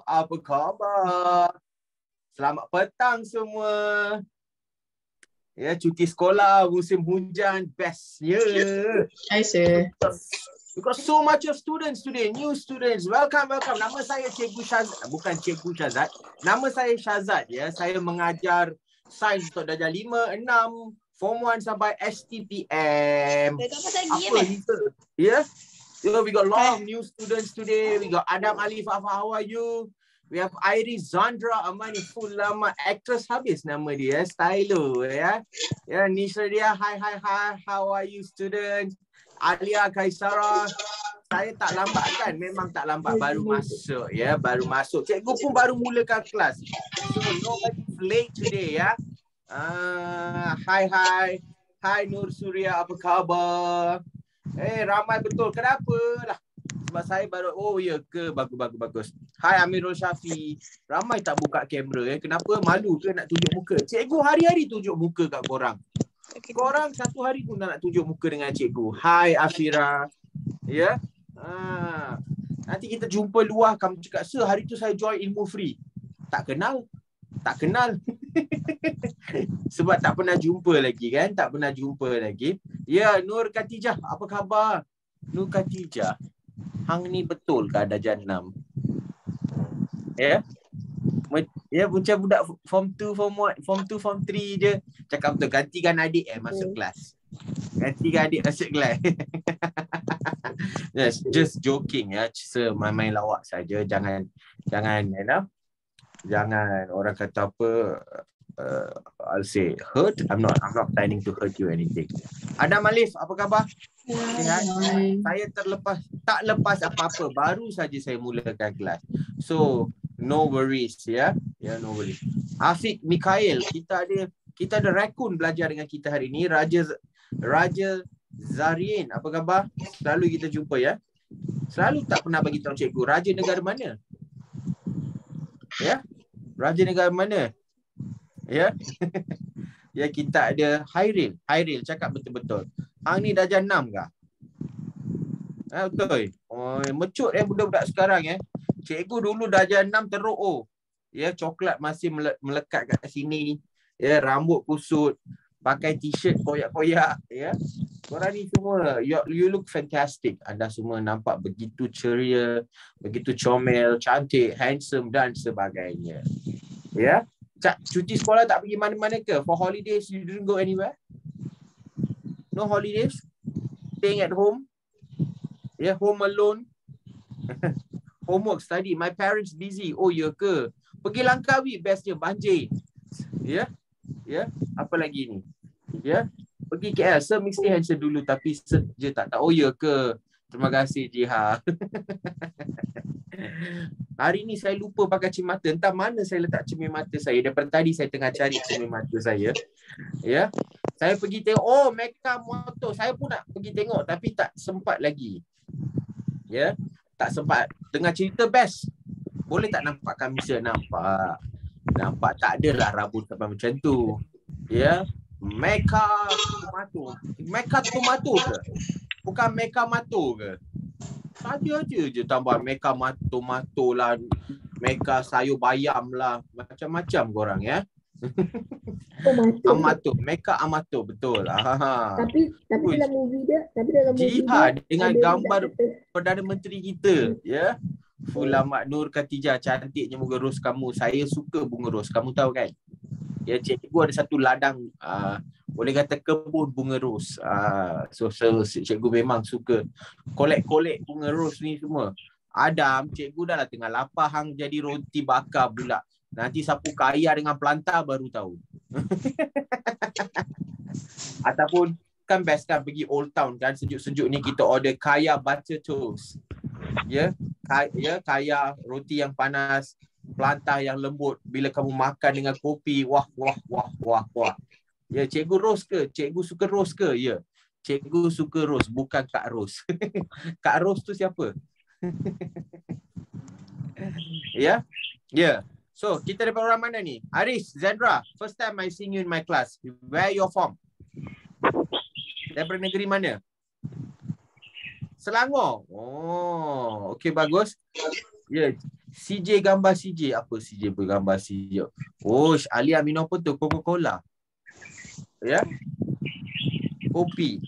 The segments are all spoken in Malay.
Apa khabar? Selamat petang semua. Ya, cuti sekolah musim hujan bestnya. Hi, sir. We got so much of students today, new students. Welcome. Nama saya Cikgu Syazad. Bukan Cikgu Syazad. Nama saya Syazad. Ya, saya mengajar sains untuk darjah 5, 6, Form 1 sampai STPM. Apa ni? Ya. So we got a lot of new students today. We got Adam Alif. How are you? We have Iris Zandra Amani, full lama actress habis nama dia, stylo ya. Ya, Nisha dia, hi. How are you students? Alia Kaisara, saya tak lambat kan? Memang tak lambat, baru masuk ya, baru masuk. Cikgu pun baru mulakan kelas. So nobody's late today ya. Hi. Hi Nur Surya, apa khabar? Ramai betul. Kenapa lah? Sebab saya baru, oh ya ke? Bagus. Hai Amirul Syafi. Ramai tak buka kamera. Kenapa? Malu ke nak tunjuk muka? Cikgu hari-hari tunjuk muka kat korang. Korang satu hari pun nak tunjuk muka dengan cikgu. Hai Afira. Ya. Nanti kita jumpa luar. Kamu cakap, sir hari tu saya join ilmu free. Tak kenal. Sebab tak pernah jumpa lagi kan? Ya, Nur Khatijah, apa khabar? Nur Khatijah, hang ni betul ke darjah 6? Ya? Ya, macam budak form 2, form 3 je. Cakap betul, gantikan adik masuk kelas. Yes, just joking ya. Main lawak saja. Jangan you know? Jangan orang kata apa, I'll say hurt. I'm not planning to hurt you anything. Adam Alif, apa khabar? Sihat? Saya tak lepas apa-apa. Baru saja saya mulakan kelas. So, no worries ya. Ya, no worries. Afiq Mikhail, kita ada rakun belajar dengan kita hari ini. Raja Zarien, apa khabar? Selalu kita jumpa ya. Selalu tak pernah bagi tahu cikgu. Raja negara mana? Ya? Raja negara mana? Ya. Ya, kita ada Hairil. Cakap betul-betul. Hang ni darjah 6 kah? Betul. Oh, mecut budak-budak sekarang Cikgu dulu darjah 6 teruk Ya, coklat masih melekat kat sini. Ya, rambut kusut, pakai t-shirt koyak-koyak ya. Korang ni semua you look fantastic. Anda semua nampak begitu ceria, begitu comel, cantik, handsome dan sebagainya. Ya. Cuti sekolah tak pergi mana-mana ke? For holidays you didn't go anywhere? No holidays? Staying at home? Yeah, home alone? Homework, study. My parents busy. Oh ya ke? Pergi Langkawi bestnya, banjir. Ya. Apa lagi ni? Ya. Pergi KL. Sir mesti handsome dulu tapi je tak tahu. Oh ya ke? Terima kasih Jiha. Hari ni saya lupa pakai cermin mata. Entah mana saya letak cermin mata saya. Daripada tadi saya tengah cari cermin mata saya. Ya. Saya pergi tengok, Mecca Motor. Saya pun nak pergi tengok tapi tak sempat lagi. Ya. Tak sempat. Tengah cerita best. Boleh tak nampak Kamisa? Nampak tak adalah rambut sampai macam tu. Ya. Mecca Tomato ke? Bukan Mecca Mato ke? Saja je tambah Mecca Tomato lah, Mecca sayur bayam lah, macam-macam korang ya. Amato, Mecca Amato, betul. Tapi dalam movie dia, Jihad dengan gambar Perdana Menteri kita ya. Fulamat Nur Khatijah, cantiknya bunga ros kamu. Saya suka bunga ros, kamu tahu kan? Ya, cikgu ada satu ladang, boleh kata kebun bunga ros. So cikgu memang suka kolek-kolek bunga ros ni semua. Adam, cikgu dah lah tengah lapar hang jadi roti bakar pula. Nanti sapu kaya dengan pelantar baru tahu. Ataupun kan best kan pergi Old Town kan, sejuk-sejuk ni kita order kaya butter toast. Ya, kaya roti yang panas, pelantar yang lembut. Bila kamu makan dengan kopi, wah. Ya, cikgu roast ke? Cikgu suka roast ke? Ya. Cikgu suka roast, bukan Kak Ros. Kak Ros tu siapa? Ya. So, kita dapat orang mana ni? Aris, Zandra, first time I seeing you in my class. Where you from? Daripada negeri mana? Selangor. Oh, okey bagus. Ya, CJ gambar CJ. Apa CJ bergambar CJ? Oh, Ali Amino apa tu? Coca-Cola. Ya. Kopi.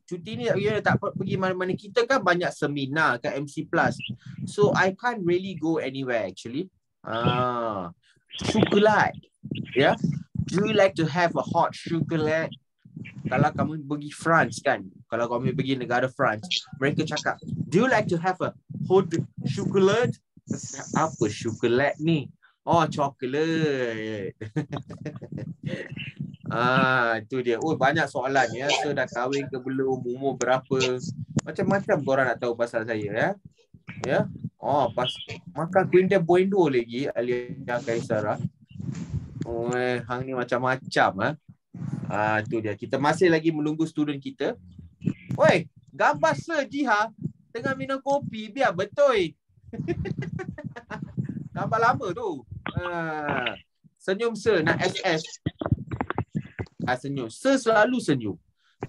Cuti ni tak pergi mana-mana. Kita kan banyak seminar kat MC Plus. So I can't really go anywhere actually. Coklat. Yeah. Do you like to have a hot chocolate? Kalau kamu pergi France kan, kalau kamu pergi negara France, mereka cakap, do you like to have a hot chocolate? Apa chocolate ni? Oh, coklat. Itu dia. Oh, banyak soalan ya. So dah kahwin ke belum, umur berapa, macam-macam korang nak tahu pasal saya ya. Ya. Oh, pas makan kuinta buendo lagi Alia Kaisara. Oh, hang ni macam-macam itu dia. Kita masih lagi menunggu student kita. Oi, gambar Sir Jiha tengah minum kopi biar betul. Gambar lama tu. Senyum Sir nak SS. Senyum. Sir selalu senyum.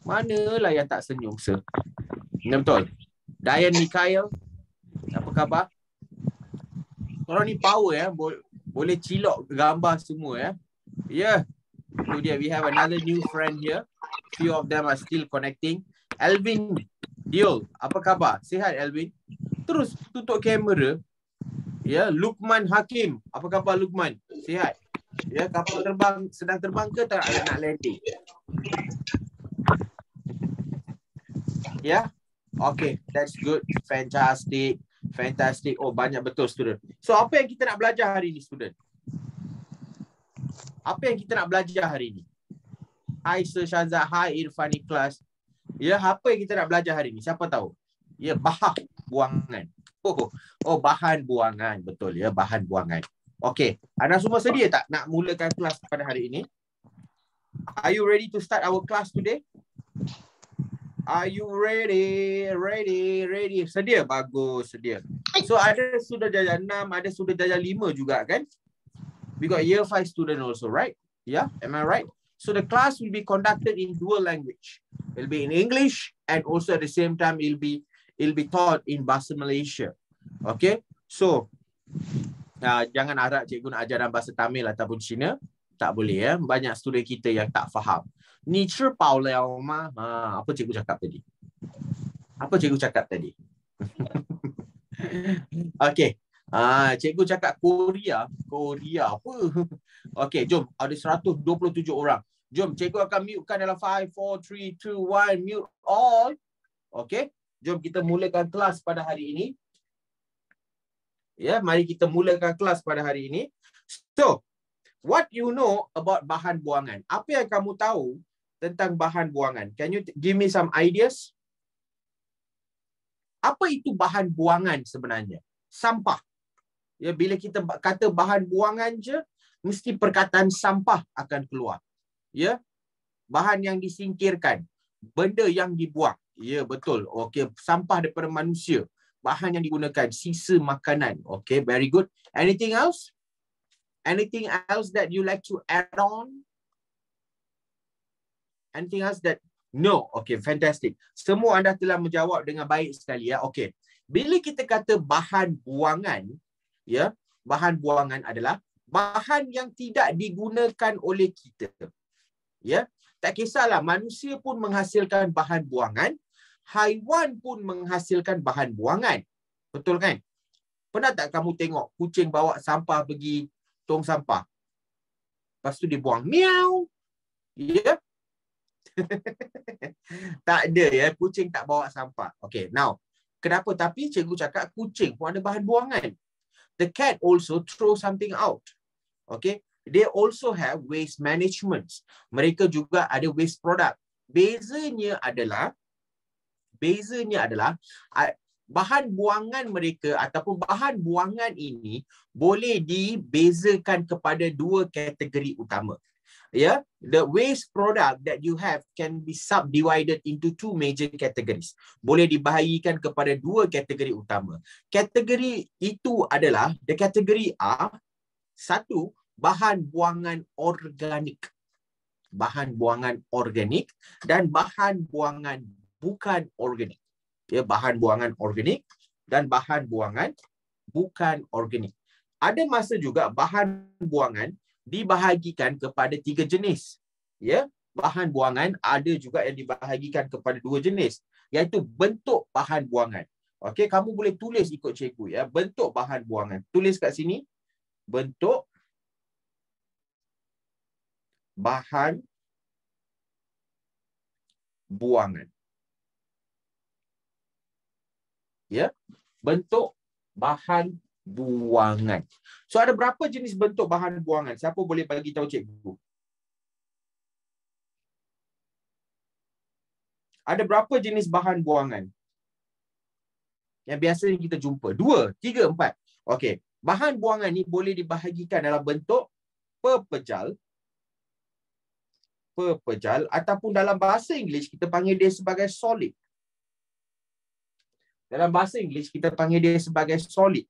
Manalah yang tak senyum Sir. Ya, betul. Diane Mikhail, apa khabar? Korang ni power ya. Boleh cilok gambar semua ya. Yeah. So dia, we have another new friend here. Few of them are still connecting. Alvin Diol, apa khabar? Sihat Alvin? Terus tutup kamera. Ya, Lukman Hakim, apa khabar Lukman? Sihat? Ya, kapal terbang sedang terbang ke tak nak landing? Ya. Okay, that's good. Fantastic. Fantastic. Oh, banyak betul student. So, apa yang kita nak belajar hari ni student? Apa yang kita nak belajar hari ini? Hai Sir Syazad, hai Irfani kelas. Ya, apa yang kita nak belajar hari ini? Siapa tahu? Ya, bahan buangan. Oh, bahan buangan. Betul ya, bahan buangan. Okey, anda semua sedia tak nak mulakan kelas pada hari ini? Are you ready to start our class today? Are you ready? Ready. Sedia? Bagus, sedia. So, ada sudah darjah 6, ada sudah darjah 5 juga kan? We got year 5 student also, right? Yeah, am I right? So the class will be conducted in dual language. It'll be in English and also at the same time it'll be taught in Bahasa Malaysia. Okay? So jangan harap cikgu nak ajar dalam bahasa Tamil ataupun Cina. Tak boleh ya. Banyak student kita yang tak faham. Ni cerpau liao ma. Apa cikgu cakap tadi? Okay. Cikgu cakap Korea apa? Okey, jom. Ada 127 orang. Jom, cikgu akan mute-kan dalam 5, 4, 3, 2, 1. Mute all. Okey, jom kita mulakan kelas pada hari ini. Ya, mari kita mulakan kelas pada hari ini. So, what you know about bahan buangan? Apa yang kamu tahu tentang bahan buangan? Can you give me some ideas? Apa itu bahan buangan sebenarnya? Sampah. Ya, bila kita kata bahan buangan je, mesti perkataan sampah akan keluar. Ya, bahan yang disingkirkan, benda yang dibuang. Ya, betul. Okey, sampah daripada manusia, bahan yang digunakan, sisa makanan. Okey, very good. Anything else? Anything else that you like to add on? Anything else that no? Okay, fantastic. Semua anda telah menjawab dengan baik sekali ya. Okay, bila kita kata bahan buangan, ya, bahan buangan adalah bahan yang tidak digunakan oleh kita. Ya, tak kisahlah manusia pun menghasilkan bahan buangan, haiwan pun menghasilkan bahan buangan. Betul kan? Pernah tak kamu tengok kucing bawa sampah pergi tong sampah? Lepas tu dia buang. Miau. Ya. Tak ada ya, kucing tak bawa sampah. Okay, now, kenapa? Tapi cikgu cakap kucing pun ada bahan buangan. The cat also throw something out. Okay, they also have waste management. Mereka juga ada waste product. Bezanya adalah bahan buangan mereka ataupun bahan buangan ini boleh dibezakan kepada dua kategori utama. Yeah, the waste product that you have can be subdivided into two major categories. Boleh dibahagikan kepada dua kategori utama. Kategori itu adalah, the category are, satu, bahan buangan organik. Bahan buangan organik dan bahan buangan bukan organik. Ya, bahan buangan organik dan bahan buangan bukan organik. Ada masa juga bahan buangan dibahagikan kepada 3 jenis. Ya, bahan buangan ada juga yang dibahagikan kepada 2 jenis, iaitu bentuk bahan buangan. Okey, kamu boleh tulis ikut cikgu ya, bentuk bahan buangan. Tulis kat sini, bentuk bahan buangan. Ya, bentuk bahan buangan. So ada berapa jenis bentuk bahan buangan? Siapa boleh bagi tahu cikgu? Ada berapa jenis bahan buangan yang biasanya kita jumpa? 2, 3, 4. Okey, bahan buangan ni boleh dibahagikan dalam bentuk pepejal ataupun dalam bahasa Inggeris kita panggil dia sebagai solid. Dalam bahasa Inggeris kita panggil dia sebagai solid.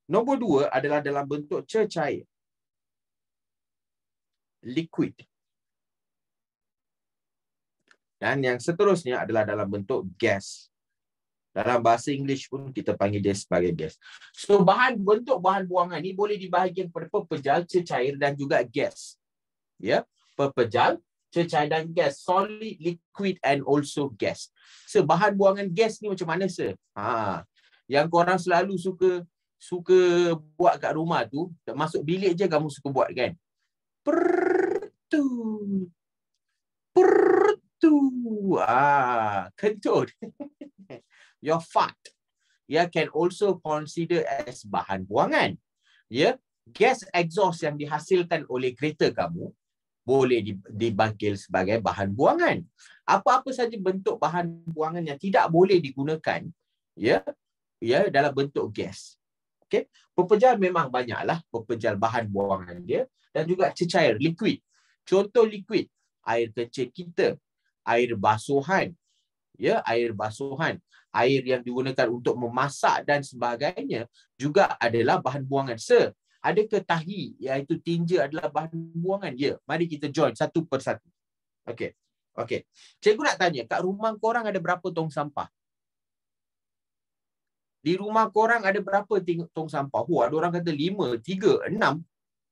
Nombor 2 adalah dalam bentuk cecair, liquid. Dan yang seterusnya adalah dalam bentuk gas. Dalam bahasa Inggeris pun kita panggil dia sebagai gas. So bentuk bahan buangan ni boleh dibahagikan kepada pepejal, cecair dan juga gas. Ya, pepejal, cecair dan gas, solid, liquid and also gas. So bahan buangan gas ni macam mana sir? Yang korang selalu suka buat kat rumah tu, masuk bilik je kamu suka buat kan? Kentut. Your fart can also consider as bahan buangan. Gas exhaust yang dihasilkan oleh kereta kamu boleh dibangkil sebagai bahan buangan. Apa-apa saja bentuk bahan buangan yang tidak boleh digunakan dalam bentuk gas. Okey, pepejal memang banyaklah pepejal bahan buangan dia, dan juga cecair, liquid. Contoh liquid, air kecil kita, air basuhan, air yang digunakan untuk memasak dan sebagainya juga adalah bahan buangan. Sir, adakah tahi iaitu tinja adalah bahan buangan? Ya, mari kita join satu persatu. Okey. Cikgu nak tanya, kat rumah korang ada berapa tong sampah? Di rumah korang ada berapa tong sampah? Ada orang kata 5, 3, 6,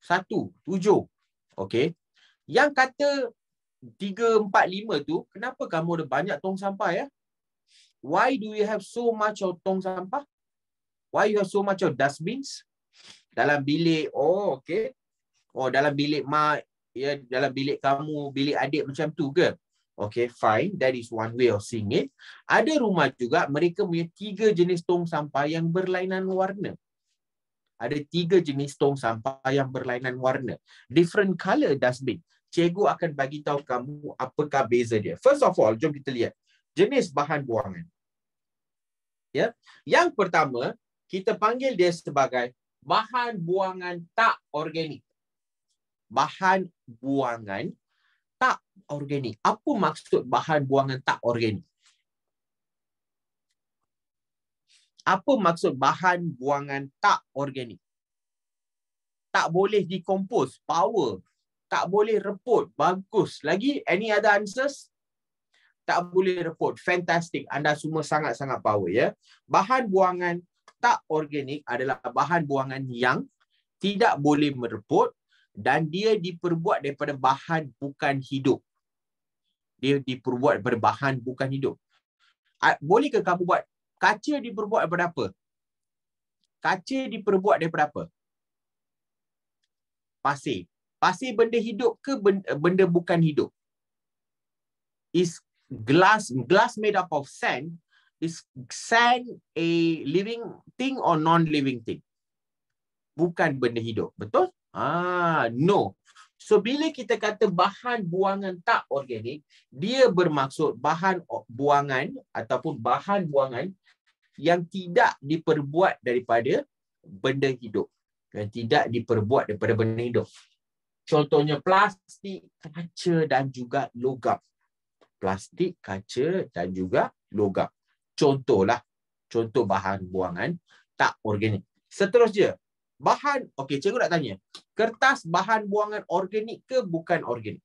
1, 7. Okey. Yang kata 3, 4, 5 tu, kenapa kamu ada banyak tong sampah ya? Why do you have so much of tong sampah? Why you have so much of dustbins? Dalam bilik, okey. Dalam bilik mak, dalam bilik kamu, bilik adik macam tu ke? Okay, fine. That is one way of seeing it. Ada rumah juga mereka punya 3 jenis tong sampah yang berlainan warna. Ada 3 jenis tong sampah yang berlainan warna. Different color dustbin. Cikgu akan bagi tahu kamu apakah beza dia. First of all, jom kita lihat jenis bahan buangan. Yang pertama, kita panggil dia sebagai bahan buangan tak organik. Bahan buangan tak organik. Apa maksud bahan buangan tak organik? Apa maksud bahan buangan tak organik? Tak boleh decompose, power. Tak boleh reput, bagus. Lagi, any other answers? Tak boleh reput, fantastic. Anda semua sangat-sangat power ya. Bahan buangan tak organik adalah bahan buangan yang tidak boleh mereput dan dia diperbuat daripada bahan bukan hidup. Dia diperbuat daripada bahan bukan hidup. Bolehkah kamu buat? Kaca diperbuat daripada apa? Kaca diperbuat daripada apa? Pasir. Pasir benda hidup ke benda bukan hidup? Is glass made up of sand? Is sand a living thing or non-living thing? Bukan benda hidup. Betul? No. So, bila kita kata bahan buangan tak organik, dia bermaksud bahan buangan ataupun bahan buangan yang tidak diperbuat daripada benda hidup. Yang tidak diperbuat daripada benda hidup. Contohnya plastik, kaca dan juga logam. Plastik, kaca dan juga logam. Contoh bahan buangan tak organik. Seterusnya, cikgu nak tanya. Kertas bahan buangan organik ke bukan organik?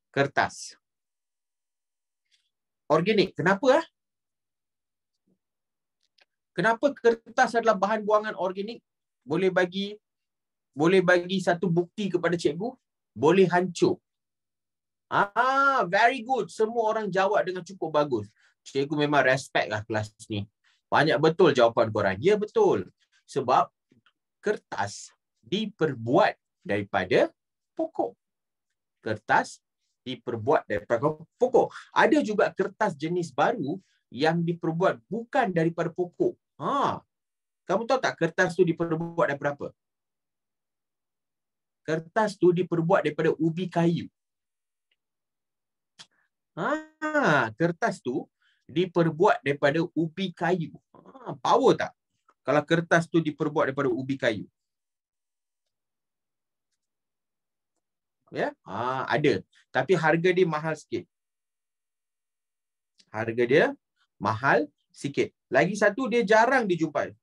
Kertas. Organik. Kenapa? Kenapa kertas adalah bahan buangan organik? Boleh bagi satu bukti kepada cikgu? Boleh hancur. Very good. Semua orang jawab dengan cukup bagus. Cikgu memang respect lah kelas ni. Banyak betul jawapan korang. Ya, betul. Sebab kertas diperbuat daripada pokok. Kertas diperbuat daripada pokok. Ada juga kertas jenis baru yang diperbuat bukan daripada pokok. Kamu tahu tak kertas tu diperbuat daripada apa? Kertas tu diperbuat daripada ubi kayu. Kertas tu diperbuat daripada ubi kayu. Power tak? Kalau kertas tu diperbuat daripada ubi kayu. Ya, ada. Tapi harga dia mahal sikit. Harga dia mahal sikit. Lagi satu, dia jarang dijumpai.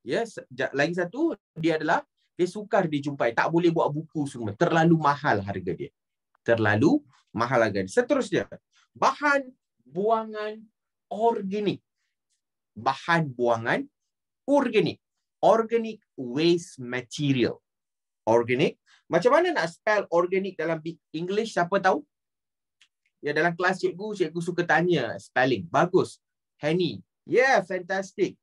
Ya, lagi satu, dia sukar dijumpai. Tak boleh buat buku semua. Terlalu mahal harga dia. Terlalu mahal harga dia. Seterusnya, bahan buangan organik. Bahan buangan organik. Organic waste material. Organic. Macam mana nak spell organic dalam English? Siapa tahu? Ya, dalam kelas cikgu suka tanya spelling. Bagus. Henny. Yeah, fantastic.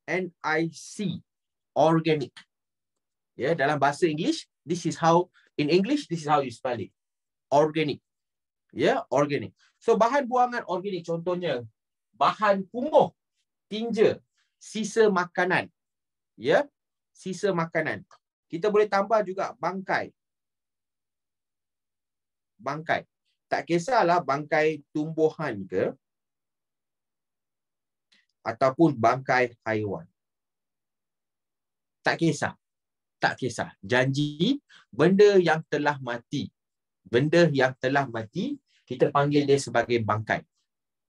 N-I-C. Organic. Ya, dalam bahasa English, this is how you spell it. Organic. Ya, organic. So, bahan buangan organik contohnya, bahan kumuh, tinja, sisa makanan. Ya, sisa makanan. Kita boleh tambah juga bangkai. Bangkai. Tak kisahlah bangkai tumbuhan ke ataupun bangkai haiwan. Tak kisah. Tak kisah. Janji benda yang telah mati. Benda yang telah mati, kita panggil dia sebagai bangkai.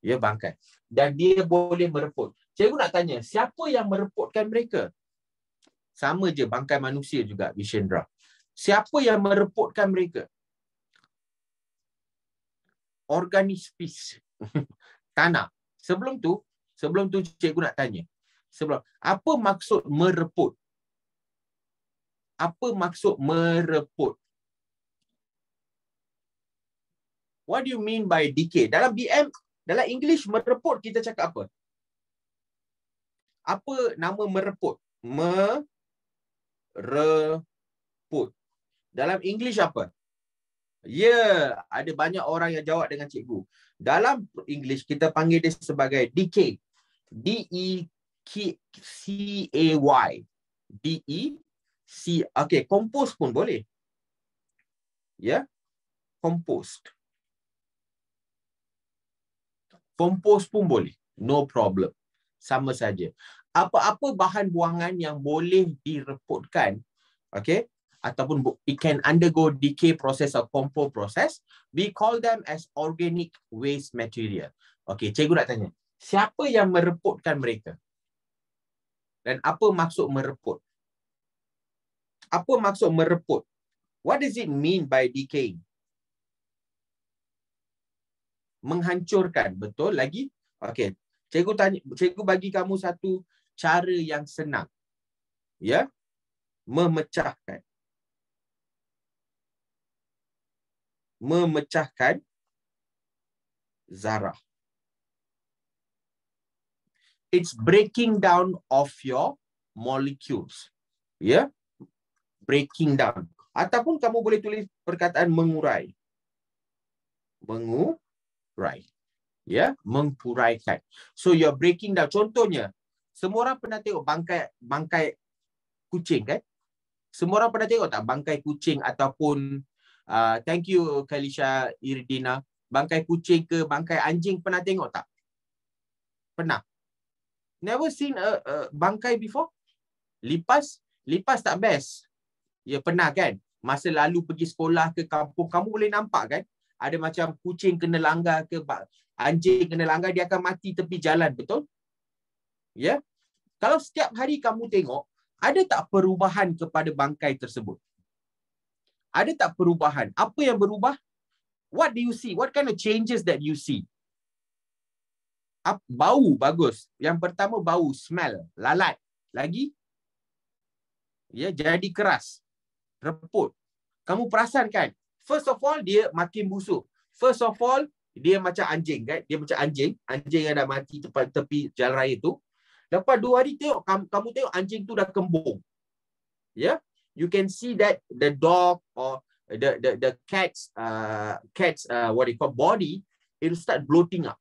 Ya, bangkai. Dan dia boleh mereput. Cikgu nak tanya, siapa yang mereputkan mereka? Sama je bangkai manusia juga, Vishendra. Siapa yang mereputkan mereka? Organismis. Tanah. Sebelum tu cikgu nak tanya. Apa maksud mereput? Apa maksud mereput? What do you mean by decay? Dalam BM, dalam English mereput kita cakap apa? Apa nama mereput? Mereput. Dalam English apa? Ya, ada banyak orang yang jawab dengan cikgu. Dalam English kita panggil dia sebagai decay. D-E-C-A-Y. D-E-C. Okay, compose pun boleh. Ya, compost. Compose pun boleh. No problem. Sama saja. Apa-apa bahan buangan yang boleh direputkan, okay, ataupun it can undergo decay process or compose process, we call them as organic waste material. Okay, cikgu nak tanya, siapa yang mereputkan mereka? Dan apa maksud mereput? Apa maksud mereput? What does it mean by decaying? Menghancurkan, betul lagi? Okay, cikgu bagi kamu satu cara yang senang. Ya, memecahkan. Memecahkan zarah. It's breaking down of your molecules. Ya, breaking down. Ataupun kamu boleh tulis perkataan mengurai. Mengurai. Ya, menguraikan. So you're breaking down. Contohnya, semua orang pernah tengok bangkai kucing kan? Semua orang pernah tengok tak bangkai kucing ataupun thank you Kalisha Irdina, bangkai kucing ke bangkai anjing pernah tengok tak? Pernah. Never seen a bangkai before? Lipas tak best. Ya, pernah kan? Masa lalu pergi sekolah ke kampung, kamu boleh nampak kan? Ada macam kucing kena langgar ke anjing kena langgar, dia akan mati tepi jalan, betul? Ya. Kalau setiap hari kamu tengok, ada tak perubahan kepada bangkai tersebut? Ada tak perubahan? Apa yang berubah? What do you see? What kind of changes that you see? Bau bagus. Yang pertama bau, smell, lalat. Lagi ya, jadi keras, reput. Kamu perasan kan? First of all, dia makin busuk. First of all, dia macam anjing kan? Dia macam anjing yang dah mati tepi jalan raya tu. Lepas 2 hari tengok, kamu tengok anjing tu dah kembung. Ya, yeah? You can see that the dog or the cat's what they call body, it will start bloating up.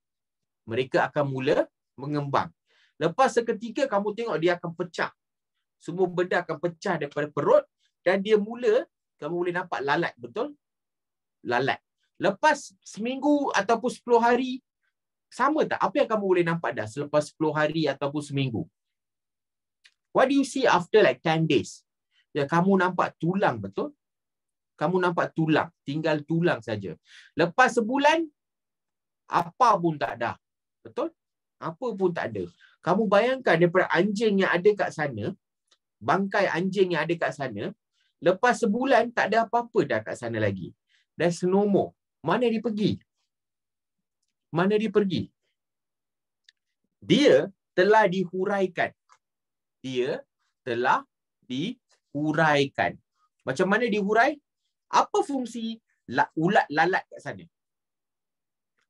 Mereka akan mula mengembang. Lepas seketika kamu tengok dia akan pecah. Semua benda akan pecah daripada perut dan dia kamu boleh nampak lalat, betul? Lalat. Lepas seminggu ataupun 10 hari, sama tak? Apa yang kamu boleh nampak dah selepas 10 hari ataupun seminggu? What do you see after like 10 days? Ya, kamu nampak tulang, betul? Kamu nampak tulang, tinggal tulang saja. Lepas sebulan, apa pun tak ada. Betul? Apa pun tak ada. Kamu bayangkan daripada anjing yang ada kat sana, bangkai anjing yang ada kat sana, lepas sebulan tak ada apa-apa dah kat sana lagi. There's no more. Mana dia pergi? Mana dia pergi? Dia telah dihuraikan. Dia telah dihuraikan. Macam mana dihurai? Apa fungsi ulat lalat kat sana?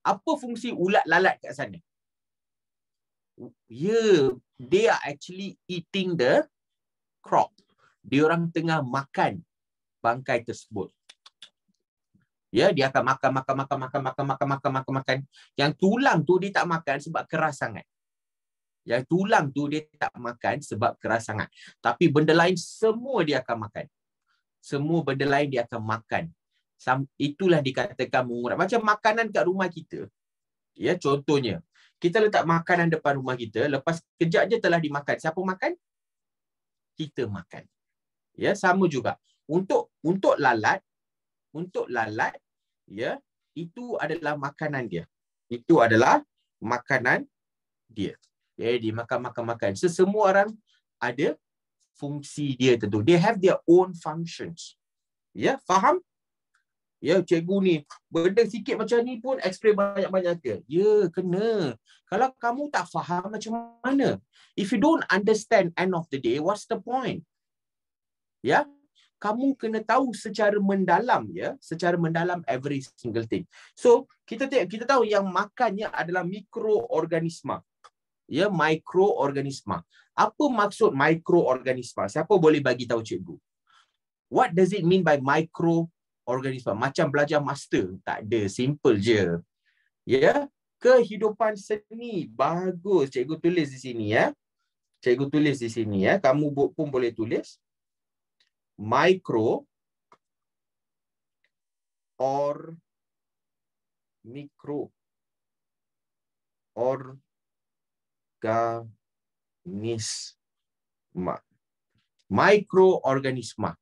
Apa fungsi ulat lalat kat sana? They are actually eating the crop. Dia orang tengah makan bangkai tersebut. Ya, dia akan makan. Yang tulang tu dia tak makan sebab keras sangat. Yang tulang tu dia tak makan sebab keras sangat. Tapi benda lain semua dia akan makan. Semua benda lain dia akan makan. Itulah dikatakan mengurat. Macam makanan kat rumah kita. Ya, contohnya, kita letak makanan depan rumah kita, lepas kejap je telah dimakan. Siapa makan? Kita makan. Ya, sama juga. Untuk lalat, ya, itu adalah makanan dia. Itu adalah makanan dia. Jadi makan. Semua orang ada fungsi dia tentu. They have their own functions. Ya, faham? Ya, cikgu ni benda sikit macam ni pun explain banyak-banyak ke? Ya, kena. Kalau kamu tak faham macam mana? If you don't understand end of the day, what's the point? Ya, kamu kena tahu secara mendalam, ya, secara mendalam every single thing. So, kita tahu yang makannya adalah mikroorganisma. Ya, mikroorganisma. Apa maksud mikroorganisma? Siapa boleh bagi tahu cikgu? What does it mean by mikroorganisma? Macam belajar master, tak ada, simple je. Ya, kehidupan seni, bagus. Cikgu tulis di sini, ya. Cikgu tulis di sini, ya. Kamu pun boleh tulis. Mikro or mikroorganisma. Mikroorganisma.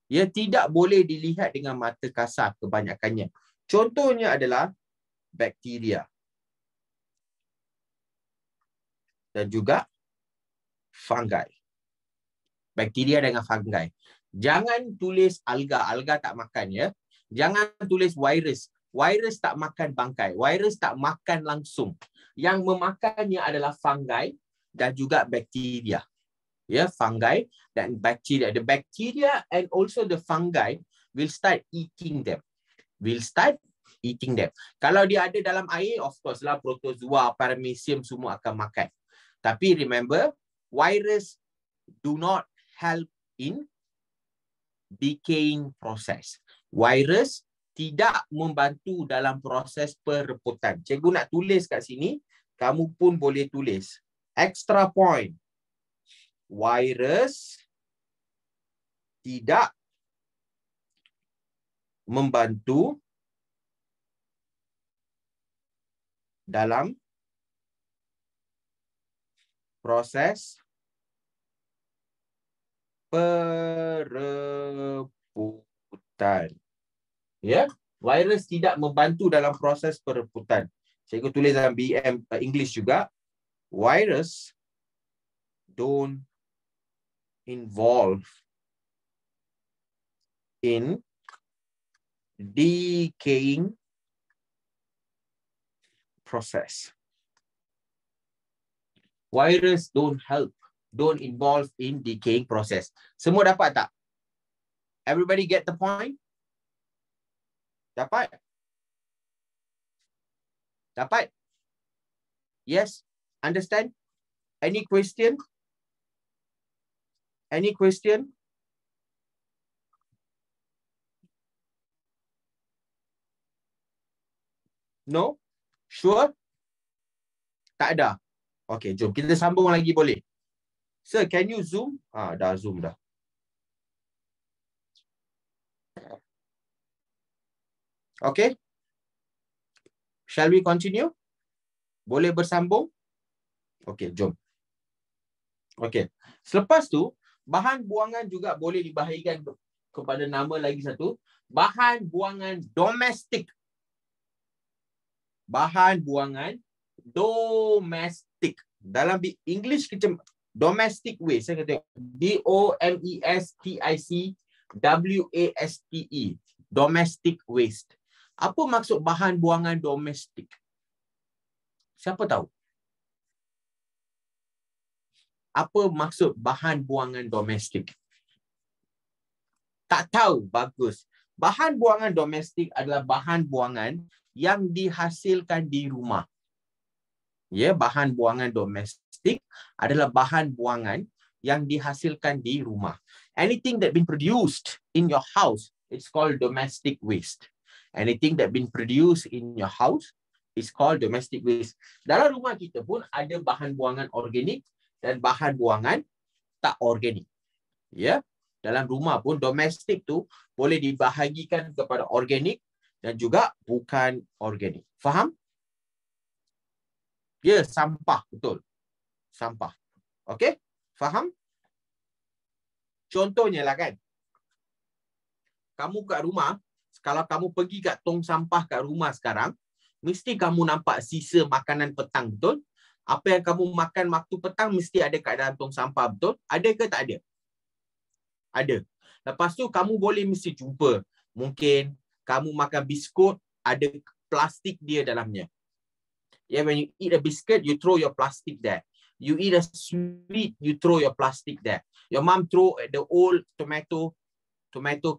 Ia tidak boleh dilihat dengan mata kasar kebanyakannya. Contohnya adalah bakteria. Dan juga fungi. Bakteria dengan fungi. Jangan tulis alga. Alga tak makan, ya. Jangan tulis virus. Virus tak makan bangkai. Virus tak makan langsung. Yang memakannya adalah fungi dan juga bakteria. Ya, fungi dan bakteria. The bacteria and also the fungi will start eating them. Kalau dia ada dalam air, of course lah, protozoa, paramecium semua akan makan. Tapi remember, virus do not help in decaying process. Virus tidak membantu dalam proses perebutan. Cikgu nak tulis kat sini, kamu pun boleh tulis. Extra point. Virus tidak membantu dalam proses perebutan. Ya, virus tidak membantu dalam proses perebutan. Cikgu tulis dalam BM English juga. Virus don't involve in decaying process. Virus don't help, don't involve in decaying process. Semua dapat tak? Everybody get the point? Dapat? Dapat? Yes? Understand? Any question? Any question? No? Sure? Tak ada? Okay, jom kita sambung lagi boleh? Sir, can you zoom? Dah zoom dah. Okay? Shall we continue? Boleh bersambung? Okay, jom. Okay. Selepas tu, bahan buangan juga boleh dibahagikan kepada nama lagi satu. Bahan buangan domestik. Bahan buangan domestik. Dalam English kita domestic waste. Saya kata DOMESTICWASTE. Domestic waste. Apa maksud bahan buangan domestik? Siapa tahu? Apa maksud bahan buangan domestik? Tak tahu? Bagus. Bahan buangan domestik adalah bahan buangan yang dihasilkan di rumah. Ya, bahan buangan domestik adalah bahan buangan yang dihasilkan di rumah. Anything that been produced in your house, it's called domestic waste. Anything that been produced in your house is called domestic waste. Dalam rumah kita pun ada bahan buangan organik dan bahan buangan tak organik. Ya, dalam rumah pun domestik tu boleh dibahagikan kepada organik dan juga bukan organik. Faham? Ya, sampah, betul. Sampah. Okey? Faham? Contohnya lah kan. Kamu kat rumah, kalau kamu pergi kat tong sampah kat rumah sekarang, mesti kamu nampak sisa makanan petang, betul? Apa yang kamu makan waktu petang mesti ada kat dalam tong sampah, betul? Ada ke tak ada? Ada. Lepas tu kamu boleh mesti jumpa. Mungkin kamu makan biskut, ada plastik dia dalamnya. Yeah, when you eat a biscuit, you throw your plastic there. You eat a sweet, you throw your plastic there. Your mom throw the old tomato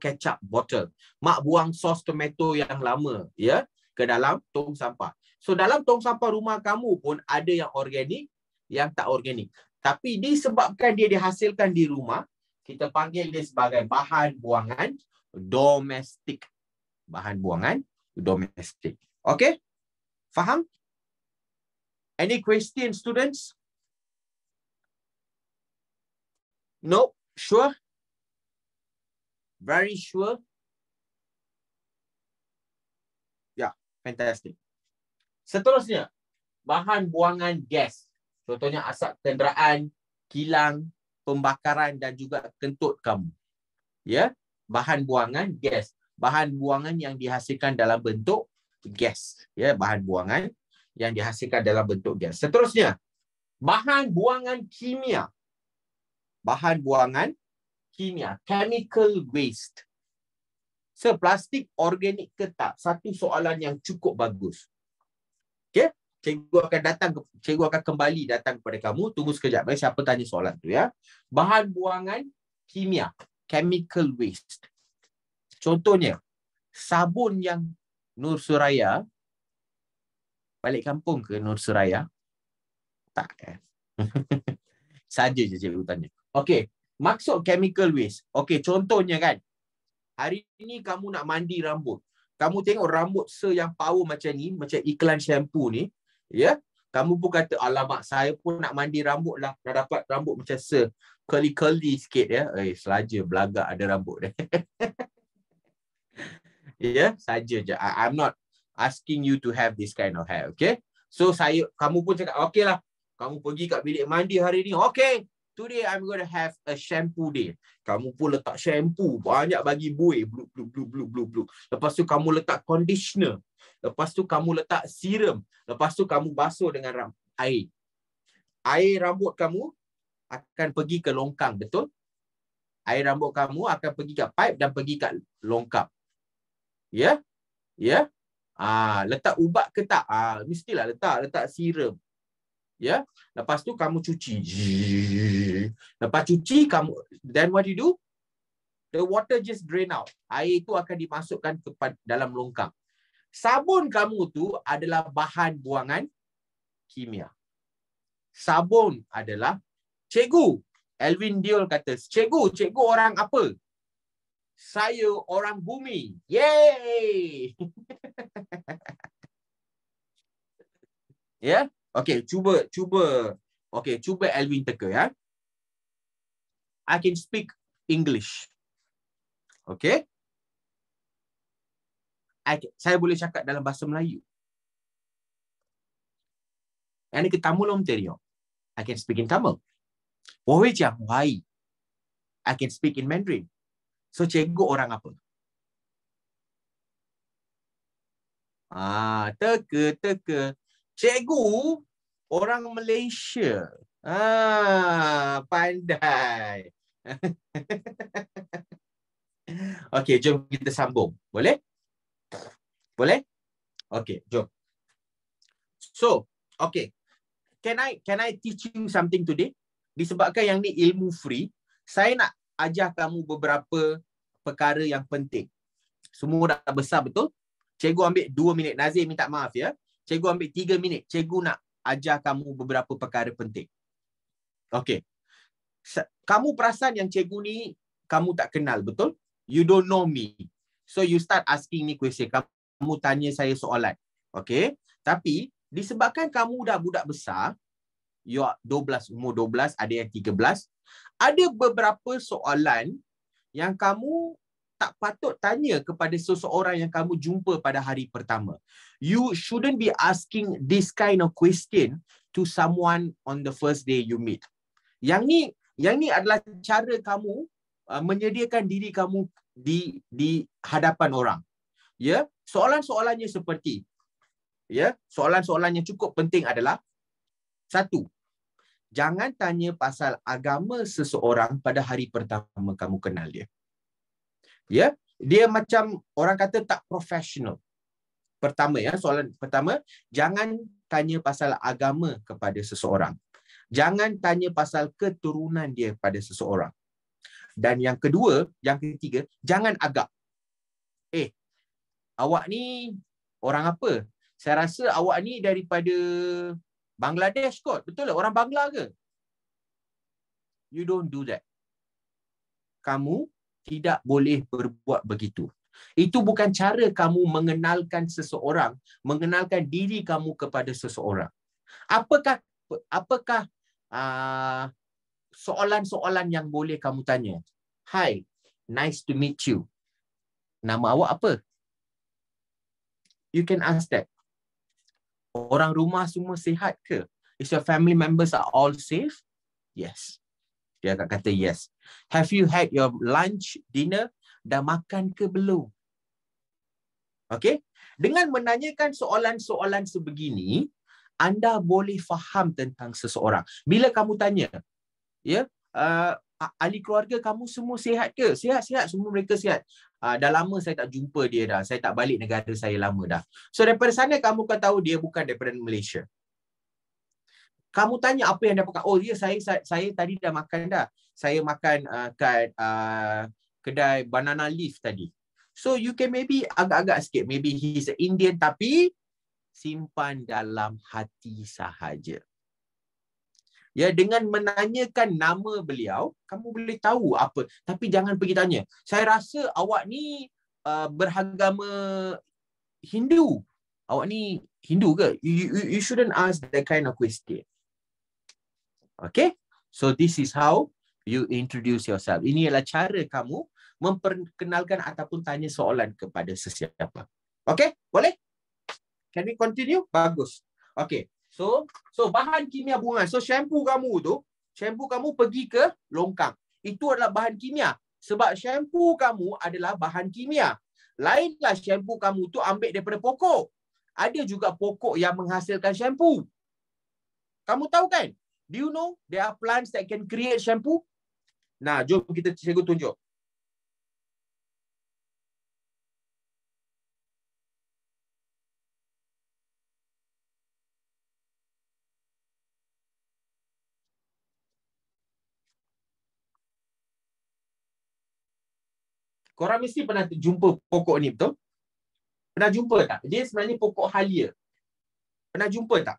ketchup bottle. Mak buang sos tomato yang lama, ya, ke dalam tong sampah. So dalam tong sampah rumah kamu pun ada yang organik, yang tak organik. Tapi disebabkan dia dihasilkan di rumah, kita panggil dia sebagai bahan buangan domestik. Bahan buangan domestik. Okay? Faham? Any question, students? No? Sure? Very sure? Yeah, fantastic. Seterusnya, bahan buangan gas. Contohnya asap kenderaan, kilang, pembakaran dan juga kentut kamu. Ya, bahan buangan gas. Bahan buangan yang dihasilkan dalam bentuk gas. Ya, bahan buangan yang dihasilkan dalam bentuk gas. Seterusnya, bahan buangan kimia. Bahan buangan kimia, chemical waste. So, plastik organik ke tak? Satu soalan yang cukup bagus. Okey, cikgu akan kembali datang kepada kamu. Tunggu sekejap, siapa tanya soalan tu, ya. Bahan buangan kimia, chemical waste. Contohnya, sabun yang Nur Suraya, balik kampung ke Nur Suraya? Tak kan? Saja je cikgu tanya. Okey, maksud chemical waste. Okey, contohnya kan, hari ni kamu nak mandi rambut. Kamu tengok rambut yang power macam ni, macam iklan shampoo ni, ya. Kamu pun kata, alamak, saya pun nak mandi rambut lah. Nak dapat rambut macam curly sikit, ya. Selaja belagak ada rambut dia. Ya, saja je. I'm not asking you to have this kind of hair, okay? So, kamu pun cakap, okey lah. Kamu pergi kat bilik mandi hari ni, okay. Today I'm going to have a shampoo day. Kamu pun letak shampoo, banyak bagi buih, blue. Lepas tu kamu letak conditioner. Lepas tu kamu letak serum. Lepas tu kamu basuh dengan air. Air rambut kamu akan pergi ke longkang, betul? Air rambut kamu akan pergi kat pipe dan pergi kat longkang. Ya? Ya? Letak ubat ke tak? Mestilah letak serum. Ya, lepas tu kamu cuci. Lepas cuci kamu, then what you do? The water just drain out. Air itu akan dimasukkan ke dalam longkang. Sabun kamu tu adalah bahan buangan kimia. Sabun adalah cikgu. Alvin Diol kata, cikgu orang apa? Saya orang bumi. Yay! Ya? Okay, cuba. Okay, cuba Alvin teka ya. I can speak English. Okay? Saya boleh cakap dalam bahasa Melayu. எனக்கு தமிழும் தெரியும். I can speak in Tamil. 我会讲华语. I can speak in Mandarin. So, cikgu orang apa? Teka. Cikgu orang Malaysia. Pandai. Okey, jom kita sambung. Boleh? Boleh? Okey, jom. So, okay. Can I teach you something today? Disebabkan yang ni ilmu free, saya nak ajar kamu beberapa perkara yang penting. Semua dah besar betul? Cikgu ambil 2 minit. Nazir minta maaf ya. Cikgu ambil 3 minit. Cikgu nak ajar kamu beberapa perkara penting. Okay. Kamu perasan yang cikgu ni kamu tak kenal, betul? You don't know me. So you start asking me question. Kamu tanya saya soalan. Okay. Tapi disebabkan kamu dah budak besar, you 12, umur 12, ada yang 13, ada beberapa soalan yang kamu tak patut tanya kepada seseorang yang kamu jumpa pada hari pertama. You shouldn't be asking this kind of question to someone on the first day you meet. Yang ni adalah cara kamu menyediakan diri kamu di hadapan orang. Ya, soalan-soalannya seperti, ya, soalan-soalan yang cukup penting adalah, 1, jangan tanya pasal agama seseorang pada hari pertama kamu kenal dia. Ya, dia macam orang kata tak profesional. Pertama ya, soalan pertama, jangan tanya pasal agama kepada seseorang. Jangan tanya pasal keturunan dia pada seseorang. Dan yang kedua, yang ketiga, jangan agak. Awak ni orang apa? Saya rasa awak ni daripada Bangladesh kot. Betul tak? Orang Bangla ke? You don't do that. Kamu tidak boleh berbuat begitu. Itu bukan cara kamu mengenalkan seseorang, mengenalkan diri kamu kepada seseorang. Apakah soalan-soalan yang boleh kamu tanya? Hi, nice to meet you. Nama awak apa? You can ask that. Orang rumah semua sihat ke? Is your family members are all safe? Yes. Dia akan kata yes. Have you had your lunch, dinner? Dah makan ke belum? Okay? Dengan menanyakan soalan-soalan sebegini, anda boleh faham tentang seseorang. Bila kamu tanya, ya, ahli keluarga kamu semua sihat ke? Sihat, semua mereka sihat. Dah lama saya tak jumpa dia dah. Saya tak balik negara saya lama dah. So daripada sana kamu akan tahu dia bukan daripada Malaysia. Kamu tanya apa yang dia makan. Oh ya, saya tadi dah makan dah. Saya makan kat kedai banana leaf tadi. So you can maybe agak-agak sikit. Maybe he's an Indian tapi simpan dalam hati sahaja. Ya, dengan menanyakan nama beliau, kamu boleh tahu apa. Tapi jangan pergi tanya, saya rasa awak ni beragama Hindu. Awak ni Hindu ke? You shouldn't ask that kind of question. Okay? So this is how you introduce yourself. Ini adalah cara kamu memperkenalkan ataupun tanya soalan kepada sesiapa. Okay? Boleh? Can we continue? Bagus. Okay. So bahan kimia bunga. So shampoo kamu pergi ke longkang. Itu adalah bahan kimia. Sebab shampoo kamu adalah bahan kimia. Lainlah shampoo kamu tu ambil daripada pokok. Ada juga pokok yang menghasilkan shampoo. Kamu tahu kan? Do you know there are plants that can create shampoo? Nah, jom kita cikgu tunjuk. Korang mesti pernah jumpa pokok ni, betul? Pernah jumpa tak? Dia sebenarnya pokok halia. Pernah jumpa tak?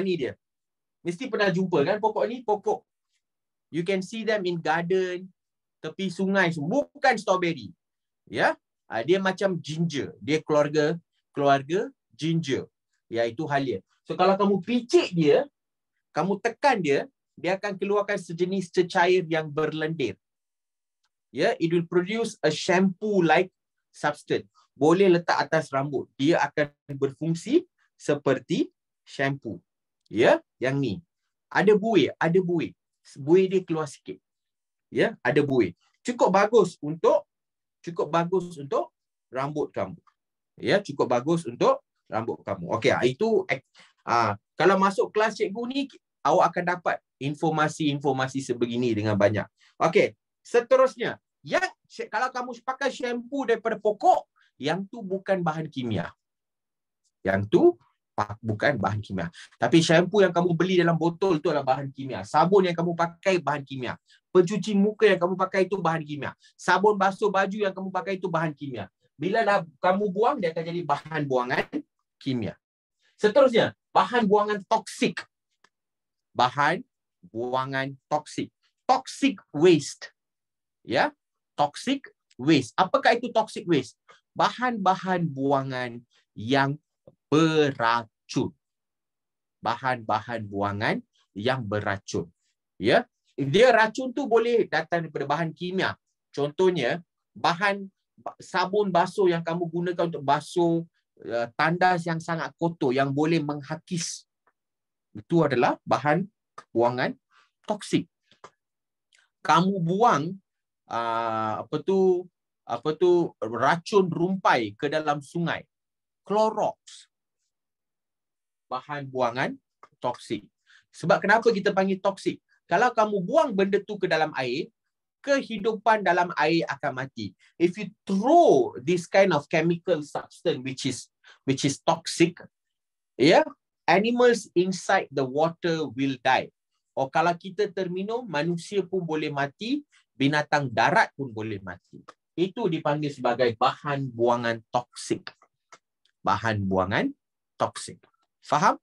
Ni dia. Mesti pernah jumpa kan pokok ni? Pokok. You can see them in garden, tepi sungai. Bukan strawberry. Ya. Dia macam ginger. Dia keluarga ginger. Iaitu halia. So kalau kamu picit dia, kamu tekan dia, dia akan keluarkan sejenis cecair yang berlendir. Ya, it will produce a shampoo-like substance. Boleh letak atas rambut. Dia akan berfungsi seperti shampoo. Ya, yang ni. Ada buih. Buih dia keluar sikit. Ya, ada buih. Cukup bagus untuk rambut kamu. Ya, cukup bagus untuk rambut kamu. Okey, itu kalau masuk kelas cikgu ni, awak akan dapat informasi-informasi sebegini dengan banyak. Okey, seterusnya, kalau kamu pakai shampoo daripada pokok, yang tu bukan bahan kimia. Tapi shampoo yang kamu beli dalam botol tu adalah bahan kimia. Sabun yang kamu pakai bahan kimia. Pencuci muka yang kamu pakai itu bahan kimia. Sabun basuh baju yang kamu pakai itu bahan kimia. Bila dah kamu buang, dia akan jadi bahan buangan kimia. Seterusnya, bahan buangan toksik. Toxic waste. Ya, toxic waste. Apakah itu toxic waste? Bahan-bahan buangan yang beracun. Bahan-bahan buangan yang beracun. Ya, dia racun tu boleh datang daripada bahan kimia. Contohnya, bahan sabun basuh yang kamu gunakan untuk basuh tandas yang sangat kotor yang boleh menghakis. Itu adalah bahan buangan toksik. Kamu buang racun rumpai ke dalam sungai. Clorox. Bahan buangan toksik. Sebab kenapa kita panggil toksik? Kalau kamu buang benda tu ke dalam air, kehidupan dalam air akan mati. If you throw this kind of chemical substance which is toxic, animals inside the water will die. Kalau kita terminum, manusia pun boleh mati, binatang darat pun boleh mati. Itu dipanggil sebagai bahan buangan toksik. Bahan buangan toksik. Faham?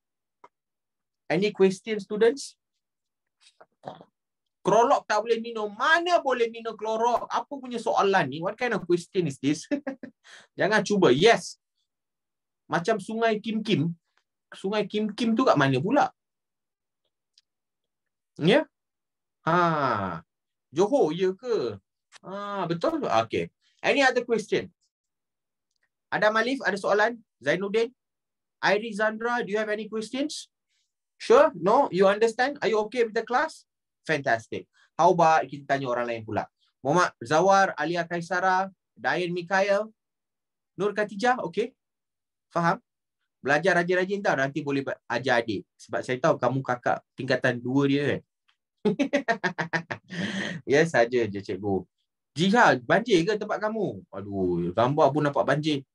Any question, students? Clorox tak boleh minum. Mana boleh minum Clorox? Apa punya soalan ni? What kind of question is this? Jangan cuba. Yes. Macam sungai Kim Kim. Sungai Kim Kim tu kat mana pula? Ya? Johor ya ke? Betul? Okay. Any other question? Ada Malif, ada soalan? Zainuddin? Iris Zandra, do you have any questions? Sure? No? You understand? Are you okay with the class? Fantastic. How about kita tanya orang lain pula? Muhammad Zawar, Alia Kaisara, Dayan Mikael, Nur Khatijah, okay? Faham? Belajar rajin-rajin tau, nanti boleh ajar adik. Sebab saya tahu kamu kakak tingkatan 2 dia kan? Ya, saja je cikgu. Jihad, banjir ke tempat kamu? Aduh, gambar pun nampak banjir.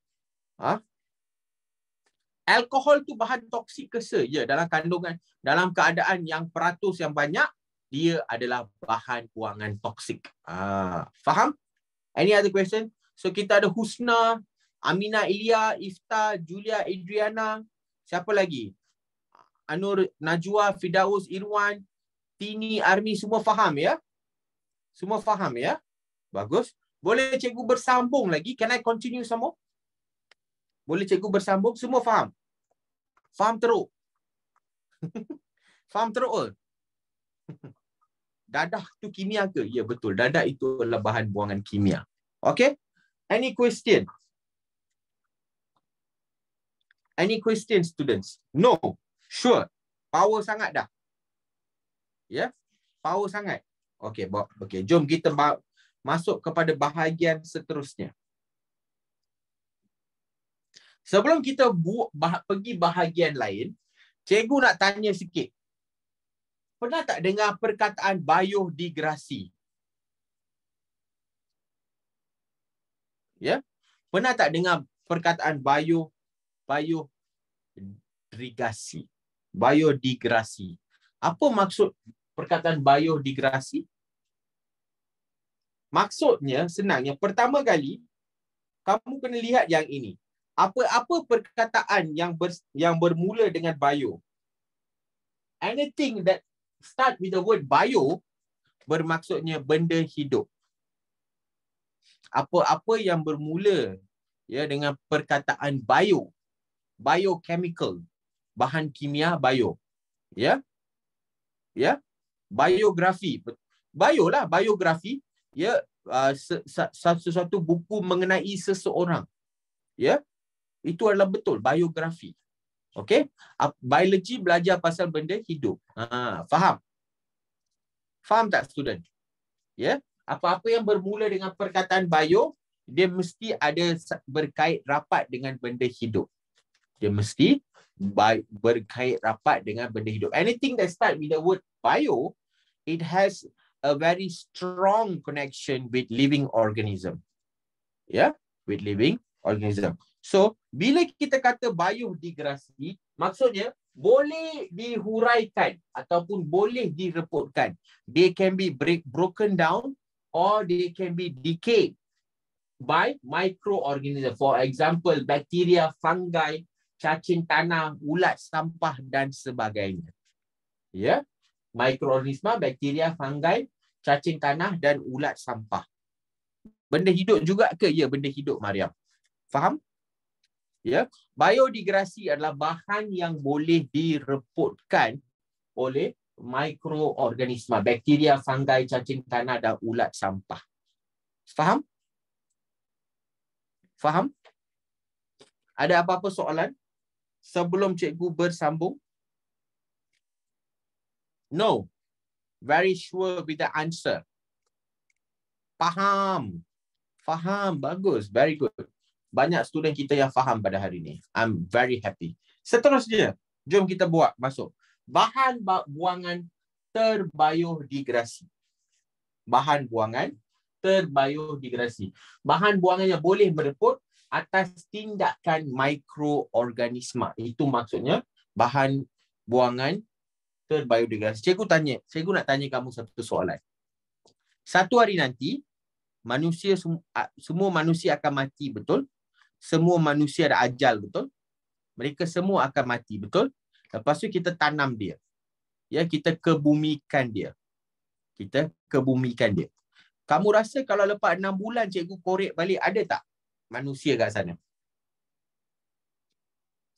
Alkohol tu bahan toksik ke se? Ya, dalam kandungan, dalam keadaan yang peratus yang banyak, dia adalah bahan buangan toksik. Faham? Any other question? So kita ada Husna, Amina Ilya, Ifta, Julia Adriana. Siapa lagi? Anur Najwa, Fidaus, Irwan, Tini, Armi, semua faham ya? Semua faham ya? Bagus. Boleh cikgu bersambung lagi? Can I continue some more? Boleh cikgu bersambung? Semua faham? Faham teruk? Faham teruk? Dadah tu kimia ke? Ya betul. Dadah itu adalah bahan buangan kimia. Okay? Any question? Any question, students? No. Sure. Power sangat dah. Ya? Power sangat. Okay. Okay. Jom kita masuk kepada bahagian seterusnya. Sebelum kita pergi bahagian lain, cikgu nak tanya sikit. Pernah tak dengar perkataan biodegrasi? Ya? Pernah tak dengar perkataan biodegrasi? Biodegrasi. Apa maksud perkataan biodegrasi? Maksudnya senangnya, pertama kali kamu kena lihat yang ini. Apa-apa perkataan yang bermula dengan bio. Anything that start with the word bio bermaksudnya benda hidup. Apa-apa yang bermula ya dengan perkataan bio, biochemical, bahan kimia bio. Ya. Ya. Biografi. Biografi ya, sesuatu buku mengenai seseorang. Ya. Itu adalah betul biografi. Okey? Biologi belajar pasal benda hidup. Faham? Faham tak student? Ya. Apa-apa yang bermula dengan perkataan bio, dia mesti ada berkait rapat dengan benda hidup. Dia mesti berkait rapat dengan benda hidup. Anything that start with the word bio, it has a very strong connection with living organism. Yeah, with living organism. So, bila kita kata biodegrasi, maksudnya boleh dihuraikan ataupun boleh direpotkan. They can be broken down or they can be decayed by microorganism. For example, bacteria, fungi, cacing tanah, ulat sampah dan sebagainya. Ya, mikroorganisma, bakteria, fungi, cacing tanah dan ulat sampah. Benda hidup juga ke? Ya, benda hidup, Mariam. Faham? Ya, biodegrasi adalah bahan yang boleh direpotkan oleh mikroorganisma, bakteria, fungi, cacing tanah dan ulat sampah. Faham? Faham? Ada apa-apa soalan sebelum cikgu bersambung? No. Very sure with the answer. Faham. Faham. Bagus. Very good. Banyak student kita yang faham pada hari ini. I'm very happy. Seterusnya, jom kita buat masuk. Bahan buangan terbiodegrasi. Bahan buangan terbiodegrasi. Bahan buangan yang boleh merepot atas tindakan mikroorganisma. Itu maksudnya bahan buangan terbiodegrasi. Cikgu nak tanya kamu satu soalan. Satu hari nanti, semua manusia akan mati, betul? Semua manusia ada ajal, betul? Mereka semua akan mati, betul? Lepas tu kita tanam dia. Ya, kita kebumikan dia. Kita kebumikan dia. Kamu rasa kalau lepas 6 bulan cikgu korek balik, ada tak manusia kat sana?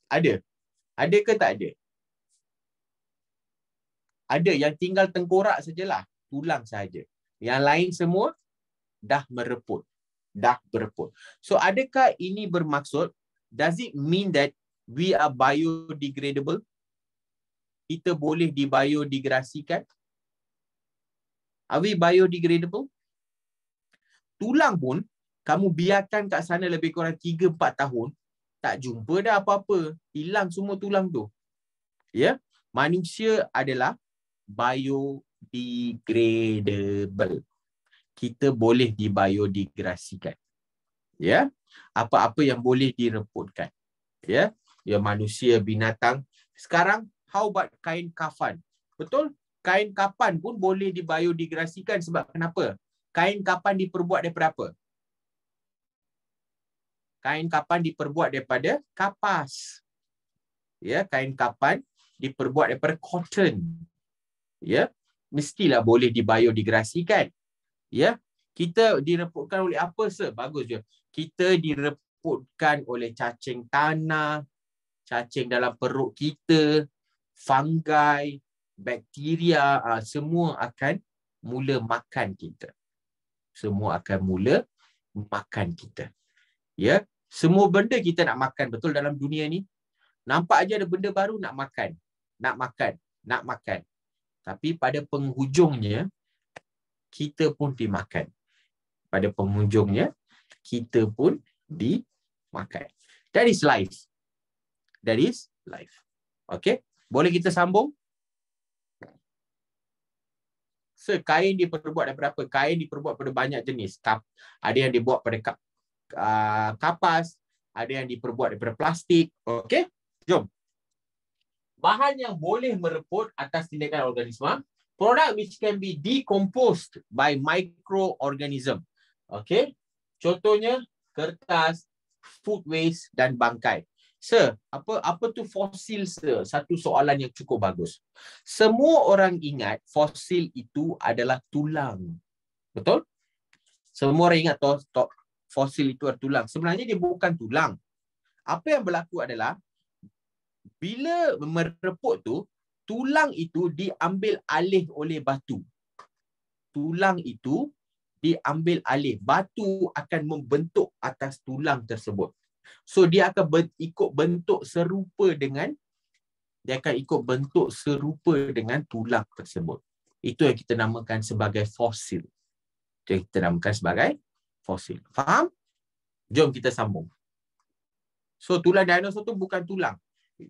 Ada? Ada ke tak ada? Ada, yang tinggal tengkorak sajalah, tulang saja. Yang lain semua dah mereput. Dah bereput. So adakah ini bermaksud, does it mean that we are biodegradable? Kita boleh dibiodegrasikan? Are we biodegradable? Tulang pun kamu biarkan kat sana lebih kurang 3-4 tahun, tak jumpa dah apa-apa. Hilang semua tulang tu. Ya, manusia adalah biodegradable. Kita boleh dibiodegrasikan. Ya, apa-apa yang boleh direpotkan. Ya, ya, manusia, binatang. Sekarang how about kain kafan? Betul? Kain kafan pun boleh dibiodegrasikan sebab kenapa? Kain kafan diperbuat daripada apa? Kain kafan diperbuat daripada kapas. Ya, kain kafan diperbuat daripada cotton. Ya, mestilah boleh dibiodegrasikan. Ya, kita direpotkan oleh apa se? Bagus je. Kita direpotkan oleh cacing tanah, cacing dalam perut kita, fungi, bakteria, semua akan mula makan kita. Semua akan mula makan kita. Ya, semua benda kita nak makan, betul dalam dunia ni. Nampak aja ada benda baru nak makan. Nak makan, nak makan. Tapi pada penghujungnya kita pun dimakan. Pada penghujungnya kita pun dimakan. That is life. That is life. Okay? Boleh kita sambung? So, kain diperbuat daripada apa? Kain diperbuat pada banyak jenis. Ada yang dibuat pada kapas, ada yang diperbuat daripada plastik. Okay? Jom. Bahan yang boleh mereput atas tindakan organisma. Product which can be decomposed by microorganism. Okay. Contohnya kertas, food waste dan bangkai. Sir, apa tu fosil, sir? Satu soalan yang cukup bagus. Semua orang ingat fosil itu adalah tulang. Betul? Semua orang ingat fosil itu adalah tulang. Sebenarnya dia bukan tulang. Apa yang berlaku adalah bila mereput tu, tulang itu diambil alih oleh batu. Tulang itu diambil alih. Batu akan membentuk atas tulang tersebut. So dia akan ikut bentuk serupa dengan tulang tersebut. Itu yang kita namakan sebagai fosil. Faham? Jom kita sambung. So tulang dinosaur tu bukan tulang.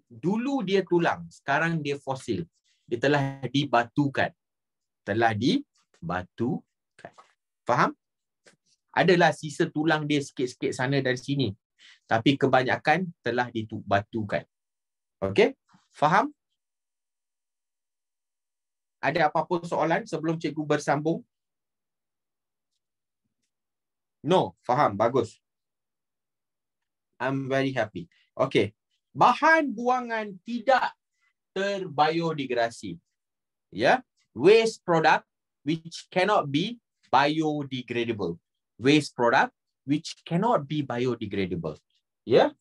Dulu dia tulang, sekarang dia fosil. Dia telah dibatukan. Faham? Adalah sisa tulang dia sikit-sikit sana dan sini. Tapi kebanyakan telah dibatukan. Okey? Faham? Ada apa-apa soalan sebelum cikgu bersambung? No, faham. Bagus. I'm very happy. Okey. Bahan buangan tidak terbiodegradasi. Ya. Waste product which cannot be biodegradable. Waste product which cannot be biodegradable. Ya.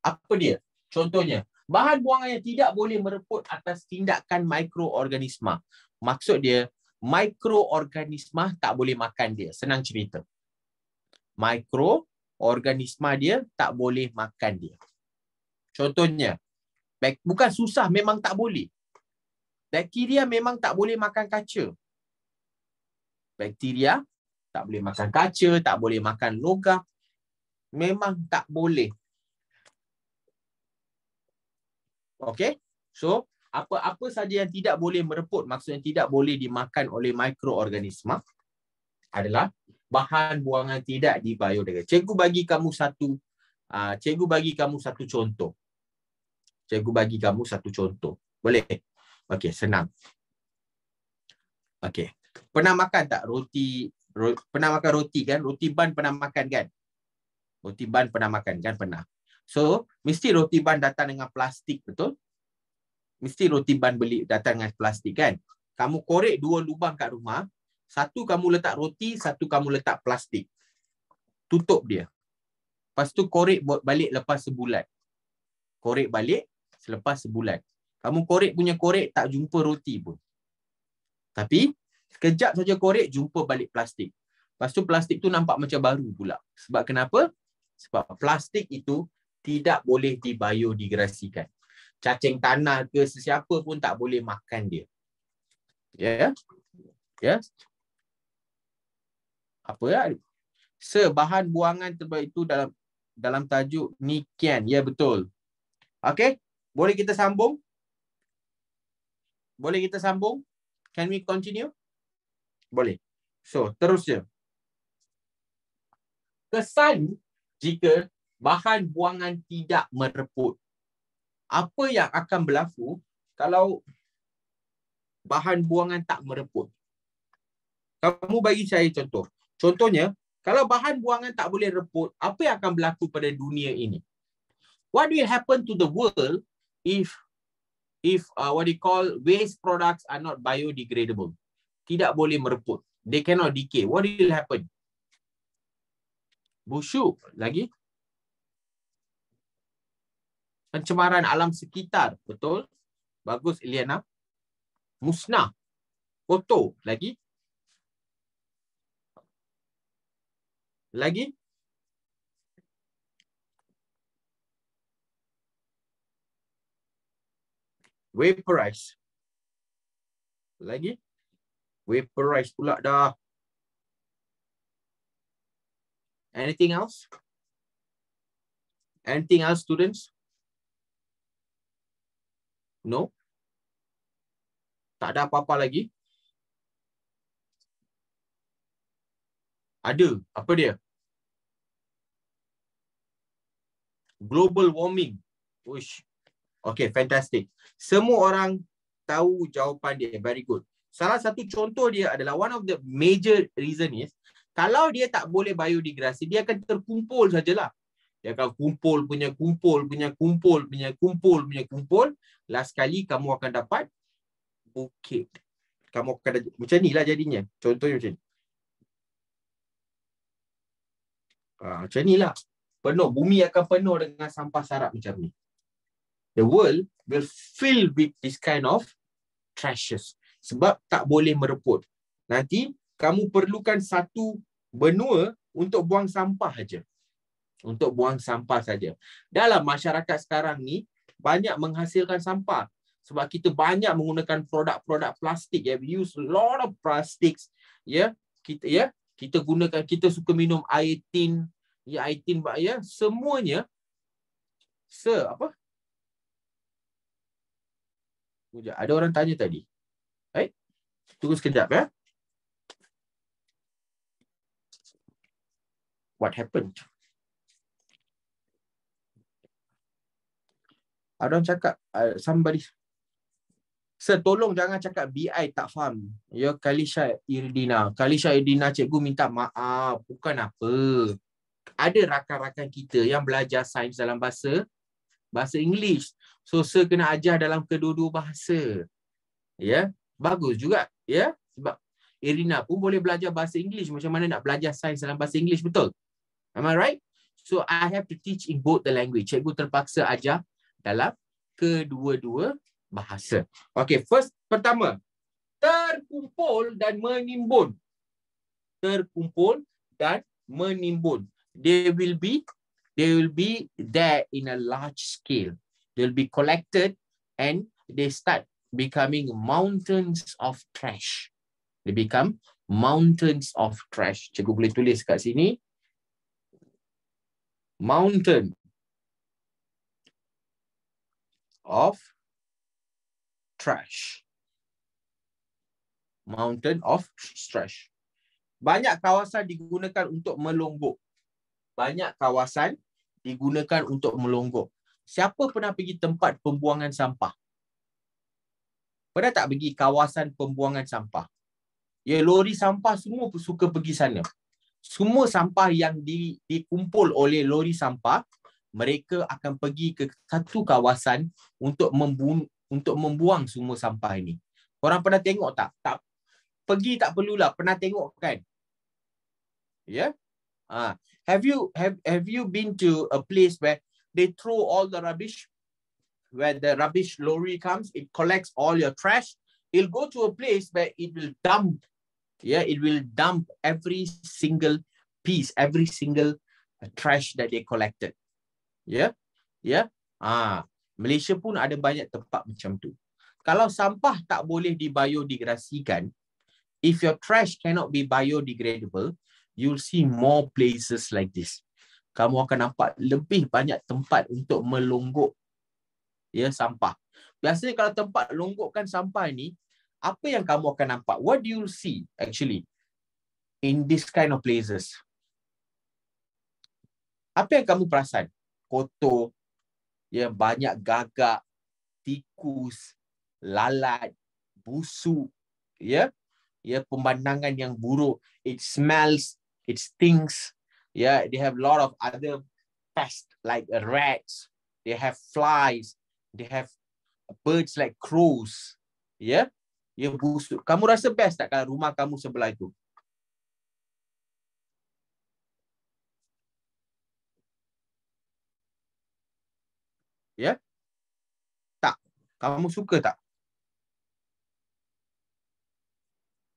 Apa dia? Contohnya, bahan buangan yang tidak boleh mereput atas tindakan mikroorganisma. Maksud dia, mikroorganisma tak boleh makan dia. Senang cerita. Mikroorganisma dia tak boleh makan dia. Contohnya, bukan susah, memang tak boleh. Bakteria memang tak boleh makan kaca. Bakteria tak boleh makan kaca, tak boleh makan logam. Memang tak boleh. Okey? So, apa-apa saja yang tidak boleh mereput, maksudnya tidak boleh dimakan oleh mikroorganisma adalah bahan buangan tidak dibiodegradasi. Cikgu bagi kamu satu contoh. Boleh? Okey, senang. Okey. Pernah makan tak roti? Pernah makan roti kan? Roti ban pernah makan kan? Roti ban pernah makan kan? Pernah. So, mesti roti ban datang dengan plastik, betul? Mesti roti ban datang dengan plastik kan? Kamu korek dua lubang kat rumah, satu kamu letak roti, satu kamu letak plastik. Tutup dia. Lepas tu korek balik lepas sebulan. Korek balik selepas sebulan. Kamu korek tak jumpa roti pun. Tapi sekejap saja korek jumpa balik plastik. Lepas tu plastik tu nampak macam baru pula. Sebab kenapa? Sebab plastik itu tidak boleh dibiodegradasikan. Cacing tanah ke sesiapa pun tak boleh makan dia. Ya? Ya? Apa ya? Sebahan buangan terbaik itu dalam tajuk Nikian. Ya, betul. Okey? Boleh kita sambung? Can we continue? Boleh. So, terusnya. Kesan jika bahan buangan tidak mereput. Apa yang akan berlaku kalau bahan buangan tak mereput? Kamu bagi saya contoh. Contohnya, kalau bahan buangan tak boleh reput, apa yang akan berlaku pada dunia ini? What will happen to the world if what you call waste products are not biodegradable? Tidak boleh mereput. They cannot decay. What will happen? Busuk lagi. Pencemaran alam sekitar. Betul? Bagus, Eliana. Musnah. Kotor. Lagi. Vaporize. Lagi. Vaporize pula dah. Anything else? Anything else, students? No? Tak ada apa-apa lagi? Ada. Apa dia? Global warming. Uish. Okay, fantastic. Semua orang tahu jawapan dia. Very good. Salah satu contoh dia adalah one of the major reason is kalau dia tak boleh biodegradasi, dia akan terkumpul sajalah. Dia akan kumpul. Last kali kamu akan dapat bukit. Kamu akan macam ni lah jadinya. Contohnya macam ni. Macam ni lah. Penuh. Bumi akan penuh dengan sampah sarap macam ni. The world will fill with this kind of trashes. Sebab tak boleh mereput. Nanti kamu perlukan satu benua untuk buang sampah saja. Untuk buang sampah saja. Dalam masyarakat sekarang ni banyak menghasilkan sampah sebab kita banyak menggunakan produk-produk plastik. We use a lot of plastics. Kita gunakan, kita suka minum air tin, semuanya ada orang tanya tadi. Baik. Tunggu sekejap ya. What happened? Ada orang cakap, somebody, Sir, tolong jangan cakap BI tak faham. Ya, Kalisha Irdina. Kalisha Irdina, cikgu minta maaf. Bukan apa. Ada rakan-rakan kita yang belajar sains dalam bahasa English. So, Sir kena ajar dalam kedua-dua bahasa. Ya, bagus juga. Ya, sebab Irina pun boleh belajar bahasa English. Macam mana nak belajar sains dalam bahasa English, betul? Am I right? So, I have to teach in both the language. Cikgu terpaksa ajar dalam kedua-dua bahasa. Okay, pertama, terkumpul dan menimbun. Terkumpul dan menimbun. They will be there in a large scale. They'll be collected and they start becoming mountains of trash. They become mountains of trash. Cikgu boleh tulis kat sini. Mountain of trash. Mountain of trash. Banyak kawasan digunakan untuk melonggok. Banyak kawasan digunakan untuk melonggok. Siapa pernah pergi tempat pembuangan sampah? Pernah tak pergi kawasan pembuangan sampah? Ya, lori sampah semua suka pergi sana. Semua sampah yang dikumpul oleh lori sampah, mereka akan pergi ke satu kawasan untuk membuang semua sampah ini. Korang pernah tengok tak? Pergi tak perlulah, pernah tengok kan? Ya? Yeah? Have you been to a place where they throw all the rubbish? Where the rubbish lorry comes, it collects all your trash. It'll go to a place where it will dump. Yeah, it will dump every single piece, every single trash that they collected. Yeah, yeah. Malaysia pun ada banyak tempat macam tu. Kalau sampah tak boleh dibiodegradasikan, if your trash cannot be biodegradable, you'll see more places like this. Kamu akan nampak lebih banyak tempat untuk melonggok sampah. Biasanya kalau tempat longgokkan sampah ni, apa yang kamu akan nampak? What do you see actually in this kind of places? Apa yang kamu perasan? Kotor, banyak gagak, tikus, lalat, busuk, pemandangan yang buruk. It smells, it stinks. They have a lot of other pests like rats. They have flies. They have birds like crows. Busuk. Kamu rasa best tak kalau rumah kamu sebelah itu? Tak. Kamu suka tak?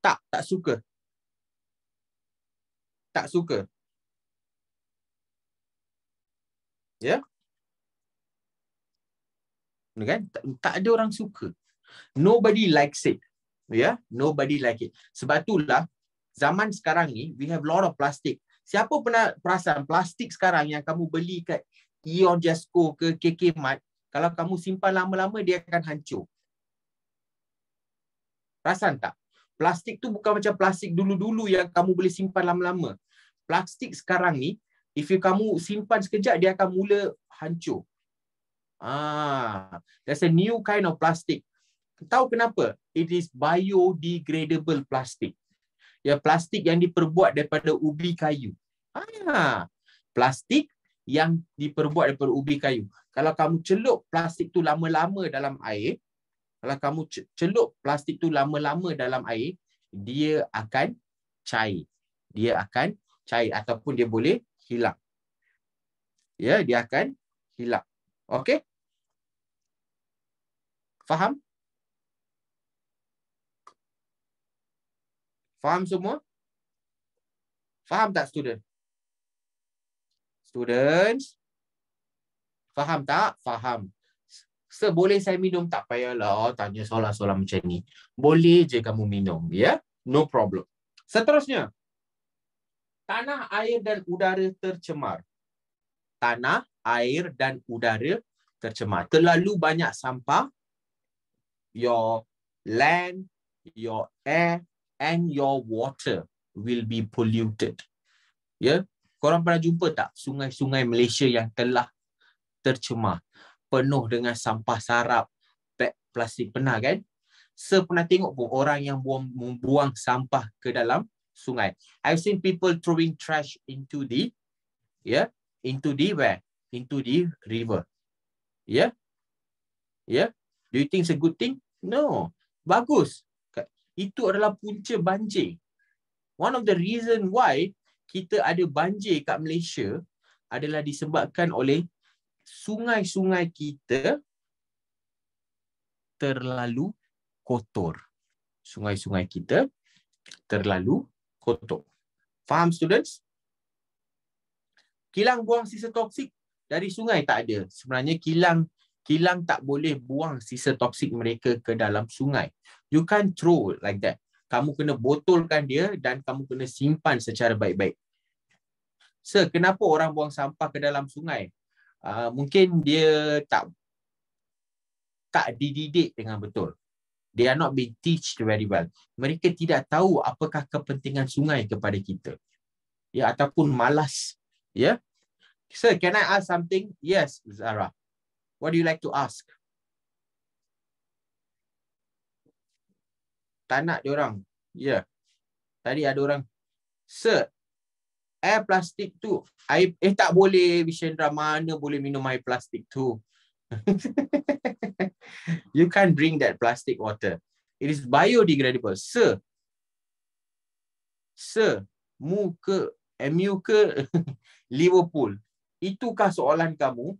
Tak suka. Tak suka. Kan? Tak ada orang suka. Nobody likes it. Nobody like it. Sebab itulah zaman sekarang ni we have lot of plastic. Siapa pernah perasan plastik sekarang yang kamu beli kat Ion Jasco ke KK Mart, kalau kamu simpan lama-lama dia akan hancur. Perasan tak? Plastik tu bukan macam plastik dulu-dulu yang kamu boleh simpan lama-lama. Plastik sekarang ni, if kamu simpan sekejap dia akan mula hancur. There's a new kind of plastic. Tahu kenapa? It is biodegradable plastic. Ya, plastik yang diperbuat daripada ubi kayu. Plastik yang diperbuat daripada ubi kayu. Kalau kamu celup plastik tu lama-lama dalam air, dia akan cair. Dia akan cair ataupun dia boleh hilang. Ya, dia akan hilang. Okey? Faham? Faham semua? Faham tak student? Students? Faham tak? Faham. Boleh saya minum? Tak payahlah tanya soalan-soalan macam ni. Boleh je kamu minum, ya? No problem. Seterusnya. Tanah, air dan udara tercemar. Tanah, air dan udara tercemar. Terlalu banyak sampah. Your land, your air and your water will be polluted. Ya? Korang pernah jumpa tak sungai-sungai Malaysia yang telah tercemar, penuh dengan sampah sarap, beg plastik? Pernah kan? Pernah tengok pun orang yang membuang sampah ke dalam sungai. I've seen people throwing trash into the where? Into the river. Yeah? Yeah? Do you think it's a good thing? No. Bagus. Itu adalah punca banjir. One of the reason why kita ada banjir kat Malaysia adalah disebabkan oleh sungai-sungai kita terlalu kotor. Sungai-sungai kita terlalu kotor. Faham students? Kilang buang sisa toksik dari sungai tak ada. Sebenarnya kilang tak boleh buang sisa toksik mereka ke dalam sungai. You can't throw like that. Kamu kena botolkan dia dan kamu kena simpan secara baik-baik. Kenapa orang buang sampah ke dalam sungai? Mungkin dia tak dididik dengan betul. They are not being taught very well. Mereka tidak tahu apakah kepentingan sungai kepada kita. Ya, ataupun malas. Ya. Sir, can I ask something? Yes, Zara. What do you like to ask? Tak nak diorang. Ya. Tadi ada orang. Sir, air plastik tu. Air, tak boleh, Vishendra. Mana boleh minum air plastik tu? You can't drink that plastic water. It is biodegradable. Sir, MU ke Liverpool? Itukah soalan kamu?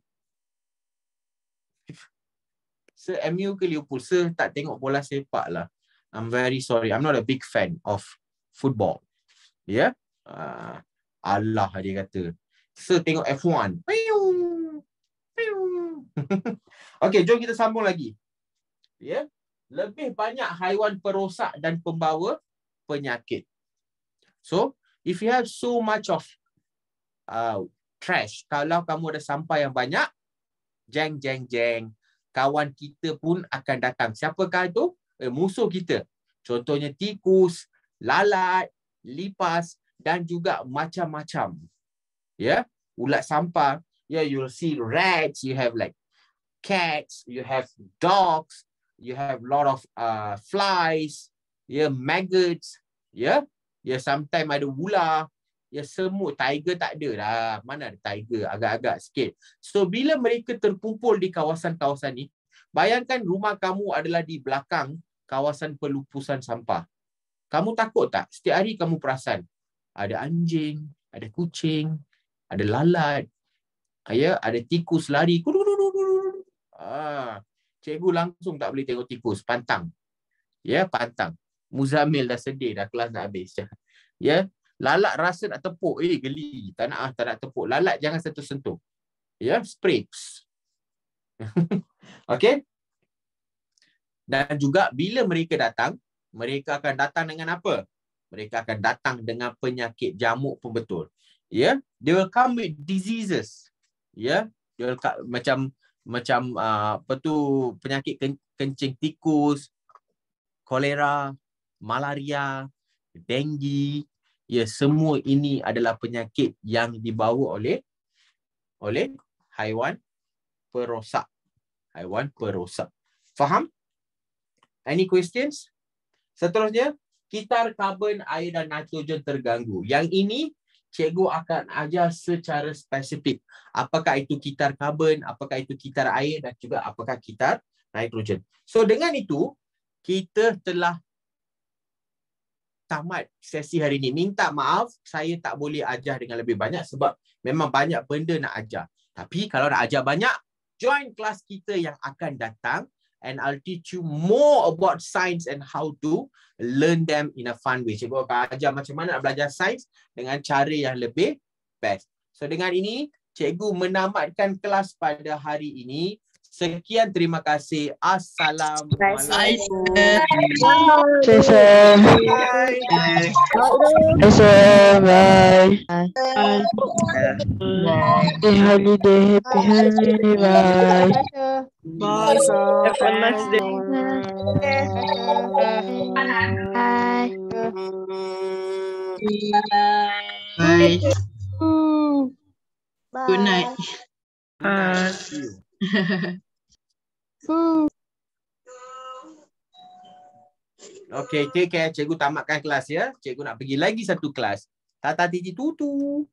Sir, MU ke Liverpool? Sir, tak tengok bola sepak lah. I'm very sorry. I'm not a big fan of football. Ya? Yeah? Allah dia kata. Sir, tengok F1. Okey, jom kita sambung lagi. Ya? Lebih banyak haiwan perosak dan pembawa penyakit. So, if you have so much of trash, kalau kamu ada sampah yang banyak, jeng, kawan kita pun akan datang. Siapakah itu? Musuh kita. Contohnya tikus, lalat, lipas dan juga macam-macam. Ya, ulat sampah. Ya, you'll see rats, you have like cats, you have dogs, you have lot of flies, maggots, sometimes ada ular, semut. Tiger tak ada dah. Mana ada tiger? Agak-agak sikit. So bila mereka terkumpul di kawasan-kawasan ni, bayangkan rumah kamu adalah di belakang kawasan pelupusan sampah. Kamu takut tak? Setiap hari kamu perasan ada anjing, ada kucing, ada lalat, ada tikus lari. Cikgu langsung tak boleh tengok tikus, pantang. Pantang. Muzamil dah sedih dah, kelas nak habis. Lalat rasa nak tepuk, geli. Tak nak tepuk. Lalat jangan sentuh-sentuh. Spray. Okey? Dan juga bila mereka datang, mereka akan datang dengan apa? Mereka akan datang dengan penyakit jamuk pun betul. They will come with diseases. They will macam penyakit kencing tikus, kolera, malaria, denggi. Semua ini adalah penyakit yang dibawa oleh haiwan perosak. Faham? Any questions? Seterusnya, kitar karbon, air dan nitrogen terganggu. Yang ini cikgu akan ajar secara spesifik. Apakah itu kitar karbon, apakah itu kitar air dan juga apakah kitar nitrogen. So dengan itu, kita telah tamat sesi hari ini. Minta maaf, saya tak boleh ajar dengan lebih banyak sebab memang banyak benda nak ajar. Tapi kalau nak ajar banyak, join kelas kita yang akan datang and I'll teach you more about science and how to learn them in a fun way. Cikgu akan ajar macam mana nak belajar sains dengan cara yang lebih best. So dengan ini, cikgu menamatkan kelas pada hari ini. Sekian, terima kasih. Assalamualaikum. Bye. Happy holiday. Bye. Bye, sir. Have a nice day. Bye. Bye. Good night. Okay, take care. Cikgu tamatkan kelas ya. Cikgu nak pergi lagi satu kelas. Tata titi tutu.